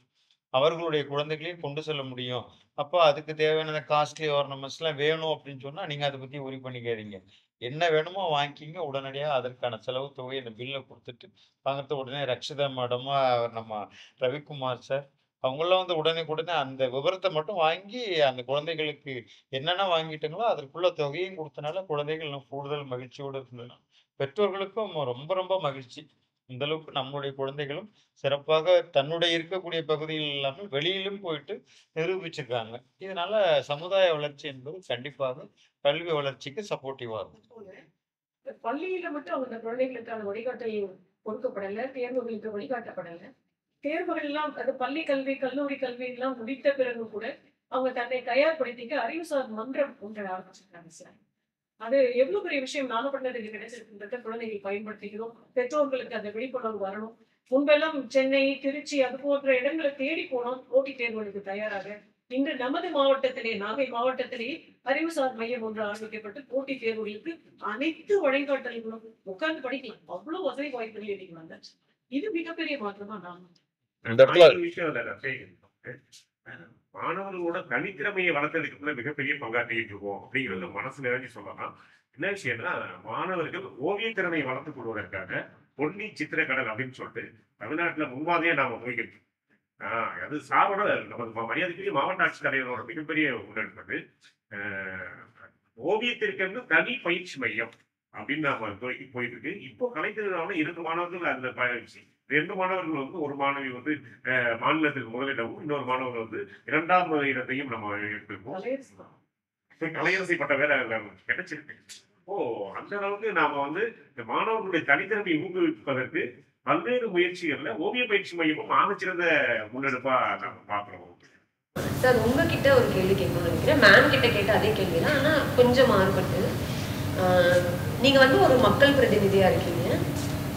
அவர்களுடைய குழந்தைகளையும் கொண்டு செல்ல முடியும். அப்போ அதுக்கு தேவையான காஸ்ட்லி ஆர்னமெண்ட்ஸ்லாம் வேணும் அப்படின்னு சொன்னால் நீங்கள் அதை பற்றி உரி பண்ணிக்காதீங்க. என்ன வேணுமோ வாங்கிக்கிங்க, உடனடியாக அதற்கான செலவு தொகையை இந்த பில்லை கொடுத்துட்டு வாங்கிறது. உடனே ரக்ஷிதா மேடமா நம்ம ரவிக்குமார் சார் அவங்களாம் வந்து உடனே அந்த விவரத்தை மட்டும் வாங்கி அந்த குழந்தைகளுக்கு என்னென்ன வாங்கிட்டாங்களோ அதற்குள்ள தொகையும் கொடுத்தனால குழந்தைகள் இன்னும் கூடுதல் மகிழ்ச்சியோடு இருந்ததுன்னா பெற்றோர்களுக்கும் ரொம்ப ரொம்ப மகிழ்ச்சி. இந்த அளவுக்கு நம்மளுடைய குழந்தைகளும் சிறப்பாக தன்னுடைய இருக்கக்கூடிய பகுதியில் இல்லாமல் வெளியிலும் போயிட்டு நிரூபிச்சிருக்காங்க. இதனால சமுதாய வளர்ச்சி என்பது கண்டிப்பாக கல்வி வளர்ச்சிக்கு சப்போர்ட்டிவா இருக்கும். பள்ளியில மட்டும் அவங்க குழந்தைகளுக்கான வழிகாட்டல் கொடுக்கப்படல, தேர்வுகளுக்கு வழிகாட்டப்படல. தேர்வுகள் எல்லாம் அது பள்ளி கல்வி கல்லூரி கல்வி எல்லாம் முடித்த பிறகு கூட அவங்க தன்னை தயார்படுத்திக்க அறிவுசார் மன்றம் ஒன்றை ஆரம்பிச்சிருக்காங்க சார். அது எவ்வளவு பெரிய விஷயம். நாகப்பட்டினத்துக்கு கிடைச்சிருக்கின்றத குழந்தைகள் பயன்படுத்திக்கிறோம். பெற்றோர்களுக்கு அந்த விழிப்புணர்வு வரணும். முன்பெல்லாம் சென்னை, திருச்சி அது போன்ற இடங்களை தேடி போனோம் போட்டித் தேர்வுகளுக்கு தயாராக. இன்று நமது மாவட்டத்திலே, நாகை மாவட்டத்திலே அறிவுசார் மையம் ஒன்று ஆரம்பிக்கப்பட்டு போட்டித் தேர்வுகளுக்கு அனைத்து வழிகாட்டல்களும் உட்கார்ந்து படிக்கலாம். அவ்வளவு வசதி வாய்ப்புகள் இன்னைக்கு வந்தாச்சு. இது மிகப்பெரிய மாற்றமா நான் மாணவர்களோட தனித்திறமையை வளர்த்ததுக்கு மிகப்பெரிய பங்காற்றிட்டு இருக்கோம் அப்படிங்கிறது மனசு நிறைஞ்சு சொல்லலாம். என்ன விஷயம்னா, மாணவர்கள் ஓவியத்திறனை வளர்த்துக் கொள்வதற்காக பொன்னி சித்திரக்கடல் அப்படின்னு சொல்லிட்டு தமிழ்நாட்டுல முன்மாதிரியா நாம போய்கிட்டு அது சாரோட நமது மரியாதைக்குரிய மாவட்ட ஆட்சித்தலைவரோட மிகப்பெரிய முன்னெடுப்பது ஓவியத்திற்கு தனி பயிற்சி மையம் அப்படின்னு நாம போயிட்டு இருக்கு. இப்போ கலைத்திருவிழாவில் 2 மாணவர்கள் அதுல பயிற்சி. 2 மாணவர்கள் வந்து ஒரு மாணவி வந்து மாநிலத்துக்கு முதலிடமும் இன்னொரு மாணவர் வந்து 2வது இடத்தையும் நம்ம எடுத்திருக்கோம். கலையரசி பட்ட வேற கிடைச்சிருக்கு. அந்த அளவுக்கு நாம வந்து இந்த மாணவர்களுடைய தனித்திறமையை ஊக்குவிப்பதற்கு பல்வேறு முயற்சிகள்ல ஓவிய பயிற்சி மையமும் ஆகச்சிறந்த முன்னெடுப்பா நம்ம பாக்குறோம். சார் உங்ககிட்ட ஒரு கேள்வி கேட்கணும்னு நினைக்கிறேன். மேம் கிட்ட கேட்ட அதே கேள்வி தான், ஆனா கொஞ்சம் மாறுபட்டு. நீங்க வந்து ஒரு மக்கள் பிரதிநிதியா இருக்கீங்க.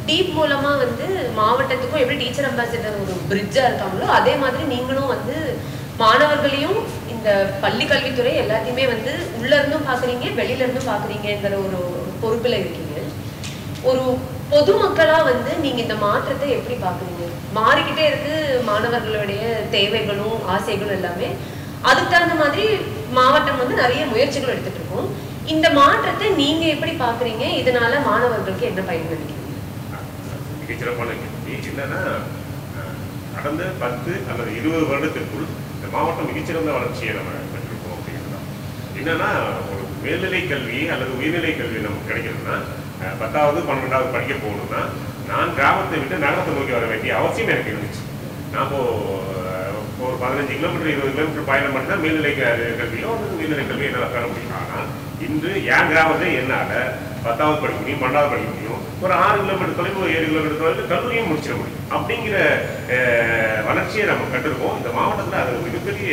டீப் மூலமா வந்து மாவட்டத்துக்கும் எப்படி டீச்சர் அம்பாசிடர் ஒரு பிரிட்ஜா இருக்காங்களோ அதே மாதிரி நீங்களும் வந்து மாணவர்களையும் இந்த பள்ளி கல்வித்துறை எல்லாத்தையுமே வந்து உள்ள இருந்தும் பாக்குறீங்க, வெளியில இருந்தும் பாக்குறீங்கிற ஒரு பொறுப்புல இருக்கீங்க. ஒரு பொதுமக்களா வந்து நீங்க இந்த மாற்றத்தை எப்படி பாக்குறீங்க? மாறிக்கிட்டே இருக்கு மாணவர்களுடைய தேவைகளும் ஆசைகளும் எல்லாமே. அதுக்கு தகுந்த மாதிரி மாவட்டம் வந்து நிறைய முயற்சிகள் எடுத்துட்டு இருக்கோம். இந்த மாற்றத்தை நீங்க எப்படி பாக்குறீங்க? இதனால மாணவர்களுக்கு என்ன பயன் நினைக்கிறீங்க? மிகச்சிறப்பான கேள்வி. என்னன்னா, கடந்த 10 அல்லது 20 வருடத்திற்குள் இந்த மாவட்டம் மிகச்சிறந்த வளர்ச்சியை நம்ம பெற்றிருக்கோம். என்னன்னா ஒரு மேல்நிலை கல்வி அல்லது உயர்நிலை கல்வி நமக்கு கிடைக்கணும்னா 10வது 12வது படிக்க போகணும்னா நான் கிராமத்தை விட்டு நகரத்தை நோக்கி வர வேண்டிய அவசியம் எனக்கு இருந்துச்சு. நான் ஒரு 15 கிலோமீட்டர் 20 கிலோமீட்டர் பயணம் பண்ணி தான் மேல்நிலை கல்வியோ அல்லது உயர்நிலை கல்வியோ என்னால் பெற முடியும். ஆனால் இன்று என் கிராமத்தை என்னால் 10வது படிக்க முடியும், 12வது படிக்க முடியும், ஒரு 6 கிலோமீட்டர் தொலைவு 7 கிலோமீட்டர் தொலைவில் கல்லூரியும் முடிச்சிட முடியும். அப்படிங்கிற வளர்ச்சியை நம்ம கண்டிருக்கோம். இந்த மாவட்டத்தில் அது மிகப்பெரிய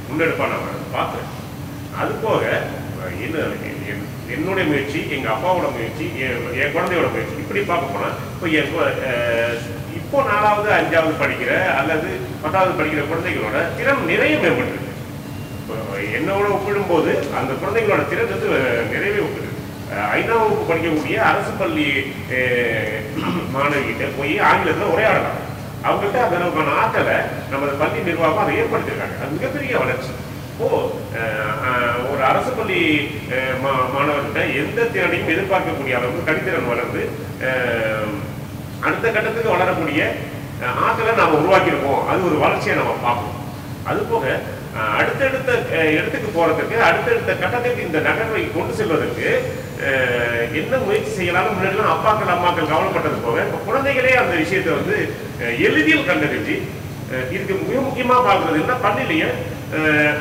முன்னெடுப்பாக நான் பார்க்குறேன். அது போக என்னுடைய முயற்சி, எங்கள் அப்பாவோட முயற்சி, என் குழந்தையோட முயற்சி, இப்படி பார்க்க போனால் இப்போ 4வது 5வது படிக்கிற அல்லது 10வது படிக்கிற குழந்தைகளோட திறன் நிறைய மேம்பட்டுருக்கு. என்னோட ஒப்பிடும்போது அந்த குழந்தைகளோட திறன் வந்து நிறையவே ஒப்பிடுது. 5ஆம் வகுப்பு படிக்கக்கூடிய அரசு பள்ளி மாணவிகிட்ட போய் ஆங்கிலத்தில் உரையாடலாம். அவங்ககிட்ட அதற்கான ஆற்றலை நமது பள்ளி நிர்வாகம் அதை ஏற்படுத்தியிருக்காங்க. அது மிகப்பெரிய வளர்ச்சி. ஒரு அரசு பள்ளி மாணவர்கிட்ட எந்த திறனையும் எதிர்பார்க்கக்கூடிய அளவுக்கு கணித்திறன் வளர்ந்து அடுத்த கட்டத்துக்கு வளரக்கூடிய ஆற்றலை நாம் உருவாக்கியிருக்கோம். அது ஒரு வளர்ச்சியை நம்ம பார்ப்போம். அது போக அடுத்தடுத்த இடத்துக்கு போறதுக்கு, அடுத்தடுத்த கட்டத்துக்கு இந்த நகர்வை கொண்டு செல்வதற்கு என்ன முயற்சி செய்யலாம்னு முன்னாடிலாம் அப்பாக்கள் அம்மாக்கள் கவலைப்பட்டது போக இப்போ குழந்தைகளே அந்த விஷயத்தை வந்து எளிதில் கண்டறிஞ்சு இதுக்கு மிக முக்கியமாக பார்க்கறது என்ன, பள்ளியிலேயே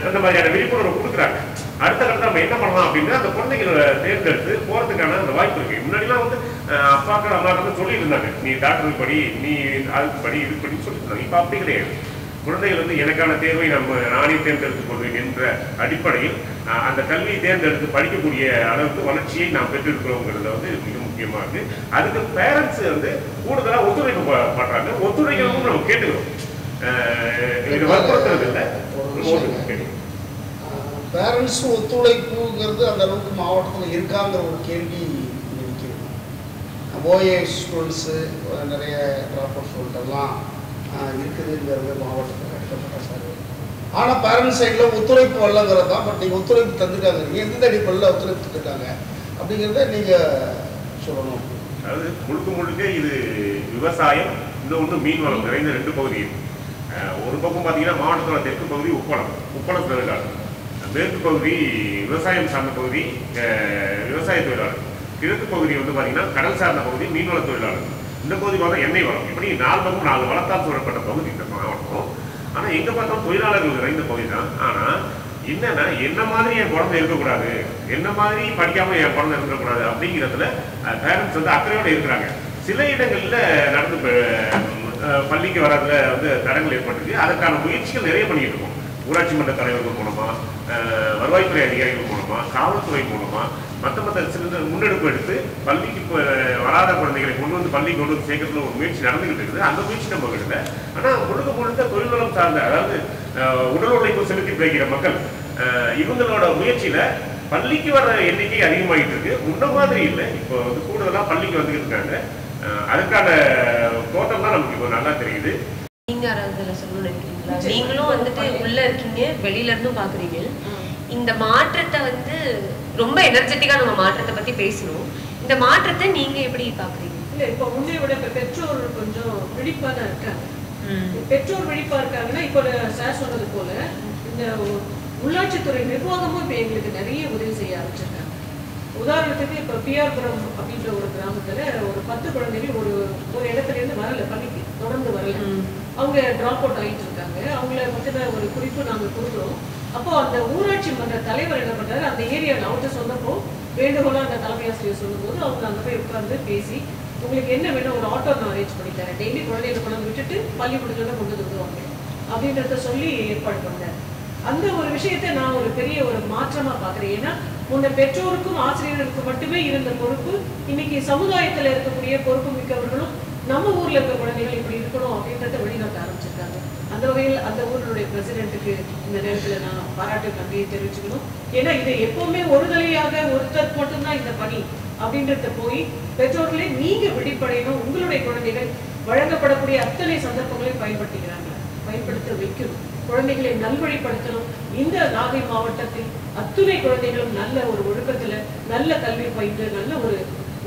அந்த மாதிரியான விழிப்புணர்வு கொடுக்குறாங்க. அடுத்த கட்டம் நம்ம என்ன பண்ணலாம் அப்படின்னா அந்த குழந்தைகளை தேர்ந்தெடுத்து போகிறதுக்கான அந்த வாய்ப்பு இருக்குது. முன்னாடிலாம் வந்து அப்பாக்கள் அம்மாக்கள் வந்து சொல்லிட்டு இருந்தாங்க, நீ டாக்டருக்கு படி, நீ அதுக்கு படி, இது படின்னு சொல்லிட்டு இருந்தாங்க. இப்போ அப்படி கிடையாது. குழந்தைகள் வந்து எனக்கான தேர்வை நானே தேர்ந்தெடுத்துக் கொள்வேன் என்ற அடிப்படையில் அந்த கல்வியை தேர்ந்தெடுத்து படிக்கக்கூடிய அளவுக்கு வளர்ச்சியை நாம் பெற்றிருக்கிறோங்கிறத வந்து மிக முக்கியமாக இருக்குது. அதுக்கு பேரண்ட்ஸ் வந்து கூடுதலாக ஒத்துழைப்பு பண்ணுறாங்க. ஒத்துழைக்கணும் நம்ம கேட்டுக்கிறோம். இது வற்புறுத்துறது இல்லை, பேரண்ட்ஸ் ஒத்துழைப்புங்கிறது அந்த அளவுக்கு மாவட்டத்தில் இருக்காங்கிற ஒரு கேள்வி நிற்கிறது. ஓஏ ஸ்டூடெண்ட்ஸு நிறைய ட்ராப் அவுட் ஸ்டூடெண்ட்டெல்லாம் இருக்குதுங்கிறது மாவட்டத்தில் கட்டப்பட்ட சார். ஆனால் பேரண்ட்ஸ் சைடில் ஒத்துழைப்பு வரலங்கிறது தான். பட் நீங்கள் ஒத்துழைப்பு தந்துட்டாங்க, எந்த அடிப்படையில் ஒத்துழைப்பு தந்துட்டாங்க அப்படிங்கிறத நீங்கள் சொல்லணும். அதாவது முழுக்க இது விவசாயம், இன்னொன்று மீன் வளம் நிறைந்த 2 பகுதி. ஒரு பக்கம் பார்த்தீங்கன்னா மாவட்டத்தோட தெற்கு பகுதி உப்பளம் தொழிலாளர், மேற்கு பகுதி விவசாயம் சார்ந்த பகுதி விவசாய தொழிலாளர், கிழக்கு பகுதி வந்து பார்த்தீங்கன்னா கடல் சார்ந்த பகுதி மீன்வள தொழிலாளர், இந்த பகுதி பார்த்தா எண்ணெய் வளம். இப்படி 4 பக்கம் 4 வளத்தால் சூழப்பட்ட பகுதி இந்த மாவட்டம். ஆனால் எங்கே பார்த்தாலும் தொழிலாளர்கள் நிறைந்த பகுதி தான். ஆனால் என்னன்னா என்ன மாதிரி என் குழந்தை இருக்கக்கூடாது, என்ன மாதிரி படிக்காமல் என் குழந்தை இருக்கக்கூடாது அப்படிங்கிறதுல பேரண்ட்ஸ் வந்து அக்கறையோடு இருக்கிறாங்க. சில இடங்களில் நடந்து பள்ளிக்கு வர்றதுல வந்து தடங்கள் ஏற்பட்டிருக்கு. அதற்கான முயற்சிகள் நிறைய பண்ணிட்டு இருக்கோம். ஊராட்சி மன்ற தலைவர்கள் மூலமாக, வருவாய்த்துறை அதிகாரிகள் மூலமாக, காவல்துறை மூலமாக மற்ற சில முன்னெடுப்பு எடுத்து பள்ளிக்கு வராத குழந்தைகளை கொண்டு வந்து பள்ளிக்கு கொண்டு வந்து சேர்க்கறதுல ஒரு முயற்சி நடந்துகிட்டு இருக்குது. அந்த முயற்சி நம்ம கிட்ட. ஆனால் முழுக்க தொழில்நலம் சார்ந்த, அதாவது உடல் உழைப்பு செலுத்தி பிழைக்கிற மக்கள், இவங்களோட முயற்சியில பள்ளிக்கு வர எண்ணிக்கை அதிகமாகிட்டு இருக்கு. முன்ன மாதிரி இல்லை. இப்போ வந்து கூடுதலாக பள்ளிக்கு வந்துகிட்டு இருக்காங்க. அதுக்கான தோட்டம் தான் நமக்கு இப்போ நல்லா தெரியுது. நீங்க யாராவது சொல்லணும்னு நினைக்கிறீங்களா? நீங்களும் வந்துட்டு உள்ள இருக்கீங்க, வெளியில இருந்தும் பாக்குறீங்க. இந்த மாற்றத்தை வந்து ரொம்ப எனர்ஜெட்டிக்கா நம்ம மாற்றத்தை பத்தி பேசணும். இந்த மாற்றத்தை நீங்க எப்படி பாக்குறீங்க? இல்ல, இப்ப முன்னே விட பெற்றோர் கொஞ்சம் விழிப்பா தான் இருக்காங்க. பெற்றோர் விழிப்பா இருக்காங்கன்னா இப்போ சார் சொன்னது போல இந்த உள்ளாட்சித்துறை நிர்வாகமும் இப்ப எங்களுக்கு நிறைய உதவி செய்ய ஆரம்பிச்சிருக்காங்க. உதாரணத்துக்கு இப்ப பிஆர்புரம் அப்படின்ற ஒரு கிராமத்துல ஒரு 10 குழந்தைகள் ஒரு இடத்துல இருந்து வரல, பள்ளிக்கு தொடர்ந்து வரல. அவங்க டிராப் அவுட் ஆகிட்டு இருக்காங்க. அவங்கள பத்தின ஒரு குறிப்பு நாங்க கொடுக்குறோம். அப்போ அந்த ஊராட்சி மன்ற தலைவர் என்ன பண்றாரு, அந்த ஏரியாவில் அவர்கிட்ட சொன்னப்போ வேண்டுகோளா அந்த தலைமை ஆசிரியர் சொல்லும்போது அவங்க அங்கே போய் உட்கார்ந்து பேசி, உங்களுக்கு என்ன வேணும், ஒரு ஆட்டோ நான் அரேஞ்ச் பண்ணித்தரேன், டெய்லி குழந்தைகளை கொண்டு விட்டுட்டு பள்ளிக்கூடத்துல கொண்டு வந்துடுவாங்க அப்படின்றத சொல்லி ஏற்பாடு பண்ணார். அந்த ஒரு விஷயத்தை நான் ஒரு பெரிய ஒரு மாற்றமா பாக்குறேன். ஏன்னா முன்ன பெற்றோருக்கும் ஆசிரியர்களுக்கும் மட்டுமே இருந்த பொறுப்பு இன்னைக்கு சமுதாயத்துல இருக்கக்கூடிய பொறுப்பு மிக்கவர்களும் நம்ம ஊர்ல இருக்க குழந்தைகள் இப்படி இருக்கணும் அப்படின்றத வெளிநாட்ட ஆரம்பிச்சிருக்காங்க. அந்த வகையில் அந்த ஊருடைய பிரசிடென்ட்டுக்கு இந்த நேரத்துல நான் பாராட்டு நன்றியை தெரிவிச்சுக்கணும். ஏன்னா இதை எப்பவுமே ஒரு தலையாக ஒருத்தர் மட்டும்தான் இந்த பணி அப்படின்றத போய் பெற்றோர்களே நீங்க விழிப்படையணும். உங்களுடைய குழந்தைகள் வழங்கப்படக்கூடிய அத்தனை சந்தர்ப்பங்களையும் பயன்படுத்த வைக்கணும். குழந்தைகளை நல்வழிப்படுத்தணும். இந்த நாகை மாவட்டத்தில் அத்துணை குழந்தைகளும் நல்ல ஒரு ஒழுக்கத்துல நல்ல கல்வி பயின்று நல்ல ஒரு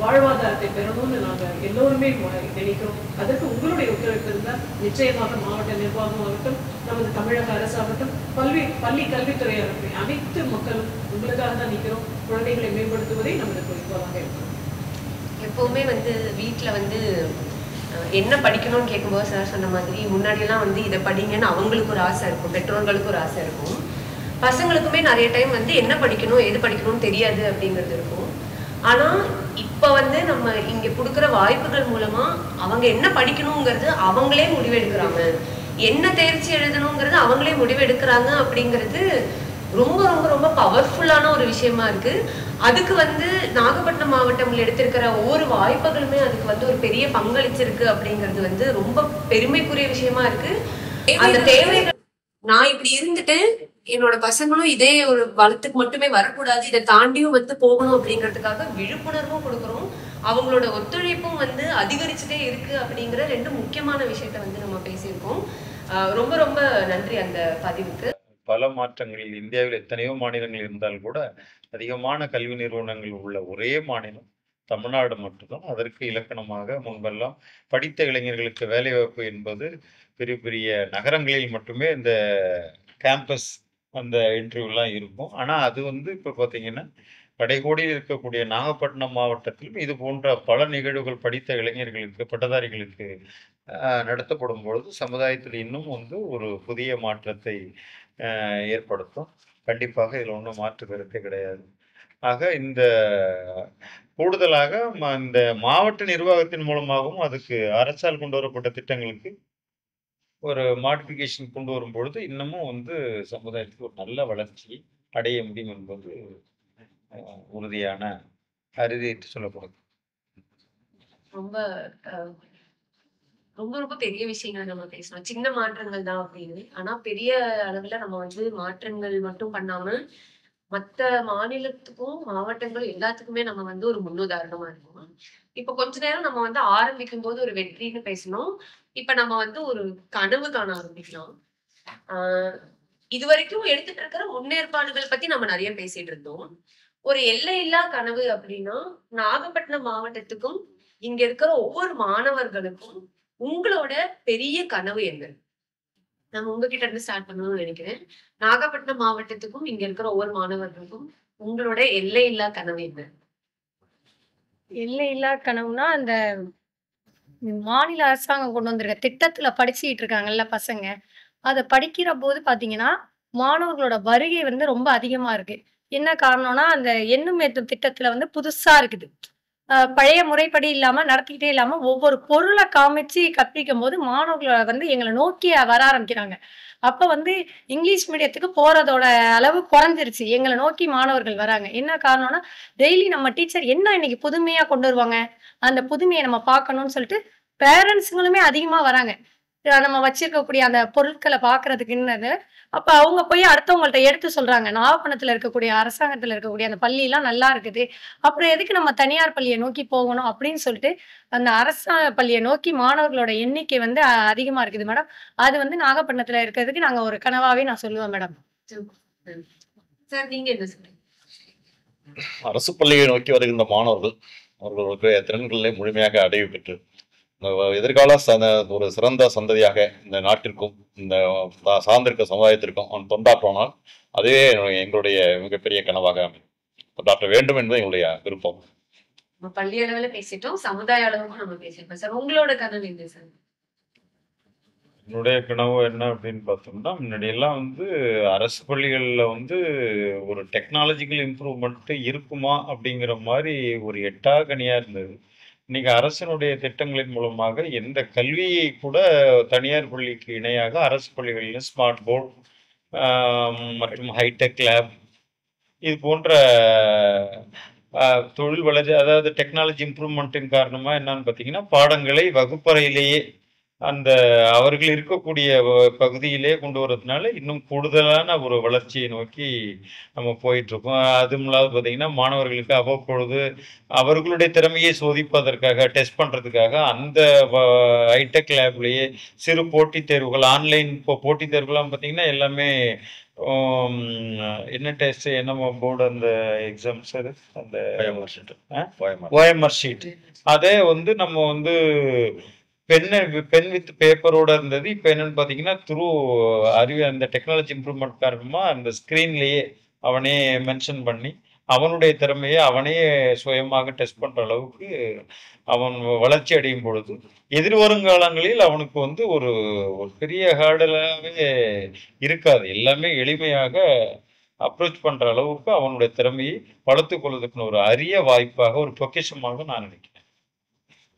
வாழ்வாதாரத்தை பெறணும்னு நாங்கள் எல்லோருமே நினைக்கிறோம். அதற்கு உங்களுடைய ஒத்துழைப்பு இருந்தால் நிச்சயமாக மாவட்ட நிர்வாகமாகட்டும், நமது தமிழக அரசாகட்டும், பள்ளி கல்வித்துறையாகட்டும், அனைத்து மக்களும் உங்களுக்காக தான் நிற்கிறோம். குழந்தைகளை மேம்படுத்துவதை நமது குறிக்கோளாக இருக்கும். எப்பவுமே வீட்டில் என்ன படிக்கணும்னு கேட்கும்போது சார் சொன்ன மாதிரி முன்னாடியெல்லாம் இதை படிங்கன்னு அவங்களுக்கு ஒரு ஆசை இருக்கும், பெற்றோர்களுக்கு ஒரு ஆசை இருக்கும். பசங்களுக்குமே நிறைய டைம் என்ன படிக்கணும் எது படிக்கணும்னு தெரியாது அப்படிங்கிறது இருக்கும். ஆனால் இப்போ நம்ம இங்கே கொடுக்குற வாய்ப்புகள் மூலமா அவங்க என்ன படிக்கணுங்கிறது அவங்களே முடிவெடுக்கிறாங்க, என்ன தேர்ச்சி எழுதணுங்கிறது அவங்களே முடிவெடுக்கிறாங்க. அப்படிங்கிறது ரொம்ப ரொம்ப ரொம்ப பவர்ஃபுல்லான ஒரு விஷயமா இருக்கு. அதுக்கு நாகப்பட்டினம் மாவட்டம்ல எடுத்திருக்கிற ஒவ்வொரு வாய்ப்புகளுமே அதுக்கு ஒரு பெரிய பங்களிச்சிருக்கு. அப்படிங்கிறது ரொம்ப பெருமைக்குரிய விஷயமா இருக்கு. அந்த தேவைகள் நான் இப்படி இருந்துட்டு என்னோட பசங்களும் இதே ஒரு வளத்துக்கு மட்டுமே வரக்கூடாது, இதை தாண்டியும் போகணும் அப்படிங்கிறதுக்காக விழிப்புணர்வும் கொடுக்குறோம். அவங்களோட ஒத்துழைப்பும் அதிகரிச்சுட்டே இருக்கு. அப்படிங்கிற ரெண்டு முக்கியமான விஷயத்த நம்ம பேசியிருக்கோம். ரொம்ப ரொம்ப நன்றி அந்த பதிவுக்கு. பல மாற்றங்களில் இந்தியாவில் எத்தனையோ மாநிலங்கள் இருந்தால் கூட அதிகமான கல்வி நிறுவனங்கள் உள்ள ஒரே மாநிலம் தமிழ்நாடு மட்டும்தான். அதற்கு இலக்கணமாக முன்பெல்லாம் படித்த இளைஞர்களுக்கு வேலைவாய்ப்பு என்பது பெரிய பெரிய நகரங்களில் மட்டுமே இந்த கேம்பஸ் அந்த இன்டர்வியூலாம் இருக்கும். ஆனால் அது இப்போ பார்த்தீங்கன்னா கடைகோடியில் இருக்கக்கூடிய நாகப்பட்டினம் மாவட்டத்திலும் இது போன்ற பல நிகழ்வுகள் படித்த இளைஞர்களுக்கு பட்டதாரிகளுக்கு நடத்தப்படும் பொழுது சமுதாயத்தில் இன்னும் ஒரு புதிய மாற்றத்தை ஏற்படுத்தும். கண்டிப்பாக இதில் ஒன்றும் மாற்று கருத்தே கிடையாது. ஆக இந்த கூடுதலாக இந்த மாவட்ட நிர்வாகத்தின் மூலமாகவும் அதுக்கு அரசால் கொண்டு வரப்பட்ட திட்டங்களுக்கு ஒரு மாடிஃபிகேஷன் கொண்டு வரும் பொழுது இன்னமும் சமுதாயத்துக்கு ஒரு நல்ல வளர்ச்சி அடைய முடியும் என்பது உறுதியான அறுதிட்டு சொல்லப்படுது. ரொம்ப ரொம்ப ரொம்ப பெரிய விஷயங்கள் நம்ம பேசணும். சின்ன மாற்றங்கள் தான் அப்படின்னு, ஆனா பெரிய அளவுல நம்ம மாற்றங்கள் மட்டும் பண்ணாம மத்த மாநிலத்துக்கும் மாவட்டங்கள் எல்லாத்துக்குமே நம்ம ஒரு முன்னுதாரணமா இருக்கும். இப்ப கொஞ்ச நேரம் நம்ம ஆரம்பிக்கும் போது ஒரு வெற்றின்னு பேசணும். இப்ப நம்ம ஒரு கனவு காண ஆரம்பிக்கலாம். இது வரைக்கும் எடுத்துட்டு இருக்கிற முன்னேற்பாடுகள் பத்தி நம்ம நிறைய பேசிட்டு இருந்தோம். ஒரு எல்லையில்லா கனவு அப்படின்னா நாகப்பட்டினம் மாவட்டத்துக்கும் இங்க இருக்கிற ஒவ்வொரு மாணவர்களுக்கும் உங்களோட பெரிய கனவு என்ன? நம்ம உங்ககிட்ட இருந்து ஸ்டார்ட் பண்ணணும்னு நினைக்கிறேன். நாகப்பட்டினம் மாவட்டத்துக்கும் இங்க இருக்கிற ஒவ்வொரு மாணவர்களுக்கும் உங்களோட எல்லையில்லா கனவு என்ன? எல்லையில்லா கனவுனா அந்த மாநில அரசாங்கம் கொண்டு வந்திருக்க திட்டத்துல படிச்சுட்டு இருக்காங்கல்ல பசங்க, அதை படிக்கிற போது பாத்தீங்கன்னா மாணவர்களோட வருகை ரொம்ப அதிகமா இருக்கு. என்ன காரணம்னா அந்த எண்ணும் ஏற்றும் திட்டத்துல புதுசா இருக்குது. பழைய முறைப்படி இல்லாம நடத்திக்கிட்டே இல்லாம ஒவ்வொரு பொருளை காமிச்சு கற்பிக்கும் போது மாணவர்களை எங்களை நோக்கி வர ஆரம்பிக்கிறாங்க. அப்ப இங்கிலீஷ் மீடியத்துக்கு போறதோட அளவு குறைஞ்சிருச்சு. எங்களை நோக்கி மாணவர்கள் வராங்க. என்ன காரணம்னா டெய்லி நம்ம டீச்சர் என்ன இன்னைக்கு புதுமையா கொண்டு வருவாங்க, அந்த புதுமையை நம்ம பார்க்கணும்னு சொல்லிட்டு பேரண்ட்ஸுங்களுமே அதிகமா வராங்க. நம்ம வச்சிருக்கக்கூடிய அந்த பொருட்களை பாக்குறதுக்குன்னு. அப்ப அவங்க போய் அடுத்தவங்கள்ட்ட எடுத்து சொல்றாங்க, நாகப்பட்டினத்துல இருக்கக்கூடிய அரசாங்கத்துல இருக்கக்கூடிய அந்த பள்ளி எல்லாம் நல்லா இருக்குது, அப்புறம் எதுக்கு நம்ம தனியார் பள்ளியை நோக்கி போகணும் அப்படின்னு சொல்லிட்டு அந்த அரசாங்க பள்ளியை நோக்கி மாணவர்களோட எண்ணிக்கை அதிகமா இருக்குது மேடம். அது நாகப்பட்டினத்துல இருக்கிறதுக்கு நாங்க ஒரு கனவாவே நான் சொல்லுவேன் மேடம். சார் நீங்க என்ன சொல்றீங்க? அரசு பள்ளியை நோக்கி வருகின்ற மாணவர்கள் அவர்களுடைய திறன்களை முழுமையாக அடைவு பெற்று எதிர்கால ஒரு சிறந்த சந்ததியாக இந்த நாட்டிற்கும் இந்த சார்ந்திருக்க சமுதாயத்திற்கும் அவன் தொண்டாற்றுவானால் அதுவே எங்களுடைய மிகப்பெரிய கனவாக தொண்டாற்ற வேண்டும் என்பது எங்களுடைய விருப்பம். பள்ளி அளவுல பேசிட்டோம், சமுதாய அளவுக்கும் நம்ம பேசிட்டோம். சார் உங்களோட கனவு என்ன சார்? என்னுடைய கனவு என்ன அப்படின்னு பார்த்தோம்னா முன்னாடியெல்லாம் அரசு பள்ளிகளில் ஒரு டெக்னாலஜிக்கல் இம்ப்ரூவ்மெண்ட் இருக்குமா அப்படிங்கிற மாதிரி ஒரு எட்டாக்கனியா இருந்தது. இன்னைக்கு அரசினுடைய திட்டங்களின் மூலமாக எந்த கல்வியை கூட தனியார் பள்ளிக்கு இணையாக அரசு பள்ளிகளில் ஸ்மார்ட் போர்டு மற்றும் ஹைடெக் லேப் இது போன்ற தொழில் வளர்ச்சி, அதாவது டெக்னாலஜி இம்ப்ரூவ்மெண்ட்டின் காரணமாக என்னன்னு பார்த்தீங்கன்னா பாடங்களை வகுப்பறையிலேயே அந்த அவர்கள் இருக்கக்கூடிய பகுதியிலே கொண்டு வரதுனால இன்னும் கூடுதலான ஒரு வளர்ச்சியை நோக்கி நம்ம போயிட்டு இருக்கோம். அதுவும் இல்லாத பார்த்தீங்கன்னா மாணவர்களுக்கு அவ்வப்பொழுது அவர்களுடைய திறமையை சோதிப்பதற்காக டெஸ்ட் பண்ணுறதுக்காக அந்த ஹைடெக் லேப்லேயே சிறு போட்டித் தேர்வுகள் ஆன்லைன் போட்டித் தேர்வுலாம் பார்த்தீங்கன்னா எல்லாமே என்ன டெஸ்ட் என்ன போர்டு அந்த எக்ஸாம்ஸ் அது அந்த OMR ஷீட் அதே நம்ம பென் வித் பேப்பரோட இருந்தது. இப்போ என்னன்னு பார்த்தீங்கன்னா அந்த டெக்னாலஜி இம்ப்ரூவ்மெண்ட் காரணமாக அந்த ஸ்க்ரீன்லேயே அவனே மென்ஷன் பண்ணி அவனுடைய திறமையை அவனே சுயமாக டெஸ்ட் பண்ணுற அளவுக்கு அவன் வளர்ச்சி அடையும் பொழுது எதிர்வருங்காலங்களில் அவனுக்கு ஒரு பெரிய ஹேர்டலாகவே இருக்காது. எல்லாமே எளிமையாக அப்ரோச் பண்ணுற அளவுக்கு அவனுடைய திறமையை வளர்த்துக் கொள்வதற்கு ஒரு அரிய வாய்ப்பாக ஒரு பொக்கிஷமாக நான் நினைக்கிறேன்.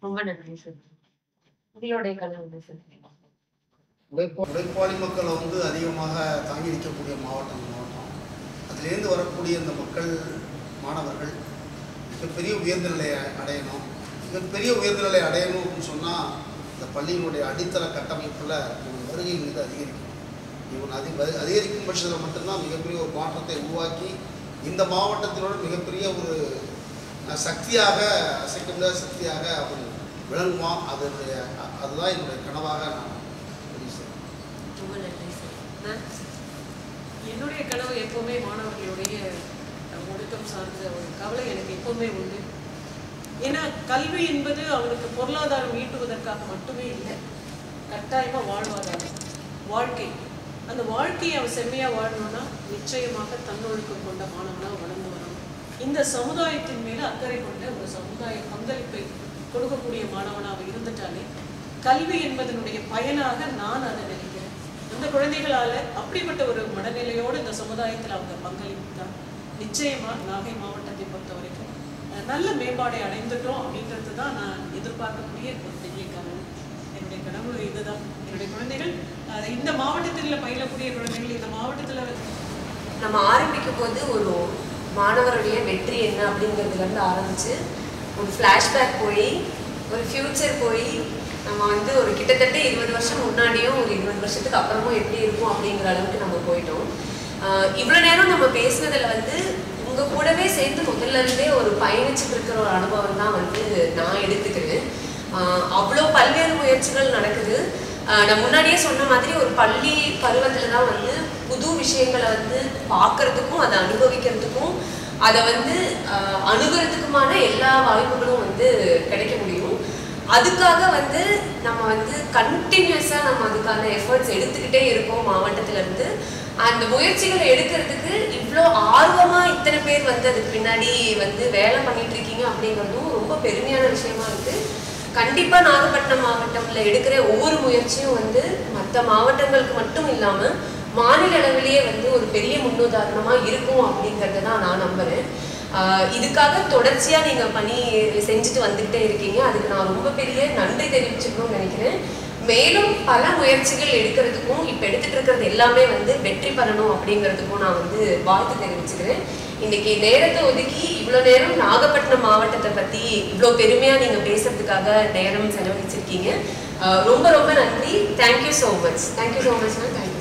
ரொம்ப நன்றி சார். உங்களுடைய கனவு சார்? உழைப்பாளி மக்களை அதிகமாக தாங்கி நிற்கக்கூடிய மாவட்டம். அதுலேருந்து வரக்கூடிய இந்த மக்கள் மாணவர்கள் மிகப்பெரிய உயர்ந்த நிலையை அடையணும். மிகப்பெரிய உயர்ந்த நிலை அடையணும் அப்படின்னு சொன்னால் இந்த பள்ளியினுடைய அடித்தள கட்டமைப்பில் இவன் வருகை மீது அதிகரிக்கும். இவன் அதிகரிக்கும் பட்சத்தில் மட்டும்தான் மிகப்பெரிய ஒரு மாற்றத்தை உருவாக்கி இந்த மாவட்டத்தினோட மிகப்பெரிய ஒரு சக்தியாக அசைக்க முடியாத சக்தியாக அவன் விளங்குமா. அதுதான் என்னுடைய கனவாக நான் என்னுடைய கனவு எப்பவுமே மாணவர்களுடைய ஒழுக்கம் சார்ந்த ஒரு கவலை எனக்கு எப்பவுமே உண்டு. ஏன்னா கல்வி என்பது அவனுக்கு பொருளாதாரம் ஈட்டுவதற்காக மட்டுமே இல்லை, கட்டாயமா வாழ்வாதாரம், வாழ்க்கை. அந்த வாழ்க்கையை அவன் செம்மையா வாழணும்னா நிச்சயமாக தன்னொழுக்கம் கொண்ட மாணவனாக வளர்ந்து வரணும். இந்த சமுதாயத்தின் மேல அக்கறை கொண்ட ஒரு சமுதாய பங்களிப்பை கொடுக்கக்கூடிய மாணவனாக இருந்துட்டாலே கல்வி என்பதனுடைய பயனாக நான் அதை நினைக்கிறேன். அந்த குழந்தைகளால அப்படிப்பட்ட ஒரு மனநிலையோடு இந்த சமுதாயத்தில் அவங்க பங்களித்தால் நிச்சயமா நாகை மாவட்டத்தை பொறுத்த வரைக்கும் நல்ல மேம்பாடை அடைந்துட்டோம் அப்படின்றது தான் நான் எதிர்பார்க்கக்கூடிய ஒரு பெரிய கனவு. என்னுடைய கனவு இதுதான். என்னுடைய குழந்தைகள் இந்த மாவட்டத்தில் பயிலக்கூடிய குழந்தைகள் இந்த மாவட்டத்தில் நம்ம ஆரம்பிக்கும் போது ஒரு மாணவருடைய வெற்றி என்ன அப்படிங்கிறதுலேருந்து ஆரம்பிச்சு ஒரு ஃப்ளாஷ்பேக் போய் ஒரு ஃப்யூச்சர் போய் நம்ம ஒரு கிட்டத்தட்ட 20 வருஷம் முன்னாடியும் ஒரு 20 வருஷத்துக்கு அப்புறமும் எப்படி இருக்கும் அப்படிங்கிற அளவுக்கு நம்ம போயிட்டோம். இவ்வளோ நேரம் நம்ம பேசுனதில் உங்கள் கூடவே சேர்ந்து முதல்ல இருந்தே ஒரு பயணிச்சுட்டு இருக்கிற ஒரு அனுபவம் தான் நான் எடுத்துக்கிறேன். அவ்வளோ பல்வேறு முயற்சிகள் நடக்குது. நான் முன்னாடியே சொன்ன மாதிரி ஒரு பள்ளி பருவத்தில் தான் புது விஷயங்களை பார்க்கறதுக்கும் அதை அனுபவிக்கிறதுக்கும் அதை அணுகிறதுக்குமான எல்லா வாய்ப்புகளும் கிடைக்க முடியும். அதுக்காக நம்ம கண்டினியூஸாக நம்ம அதுக்கான எஃபர்ட்ஸ் எடுத்துக்கிட்டே இருக்கோம் மாவட்டத்திலேருந்து. அந்த முயற்சிகளை எடுக்கிறதுக்கு இவ்வளோ ஆர்வமாக இத்தனை பேர் அதுக்கு பின்னாடி வேலை பண்ணிட்டு இருக்கீங்க அப்படிங்கிறதும் ரொம்ப பெருமையான விஷயமா இருக்குது. கண்டிப்பாக நாகப்பட்டினம் மாவட்டத்தில் எடுக்கிற ஒவ்வொரு முயற்சியும் மற்ற மாவட்டங்களுக்கு மட்டும் இல்லாமல் மாநில அளவிலேயே ஒரு பெரிய முன்னுதாரணமாக இருக்கும் அப்படிங்கிறத தான் நான் நம்புகிறேன். இதுக்காக தொடர்ச்சியாக நீங்கள் பணி செஞ்சுட்டு வந்துக்கிட்டே இருக்கீங்க. அதுக்கு நான் ரொம்ப பெரிய நன்றி தெரிவிச்சுக்கணும்னு நினைக்கிறேன். மேலும் பல முயற்சிகள் எடுக்கிறதுக்கும் இப்போ எடுத்துகிட்டு இருக்கிறது எல்லாமே வெற்றி பெறணும் அப்படிங்கிறதுக்கும் நான் வாழ்த்து தெரிவிச்சுக்கிறேன். இன்னைக்கு நேரத்தை ஒதுக்கி இவ்வளோ நேரம் நாகப்பட்டினம் மாவட்டத்தை பற்றி இவ்வளோ பெருமையாக நீங்கள் பேசுறதுக்காக நேரம் செலவழிச்சிருக்கீங்க. ரொம்ப ரொம்ப நன்றி. Thank you so much. Thank you so much ma'am. Thank you.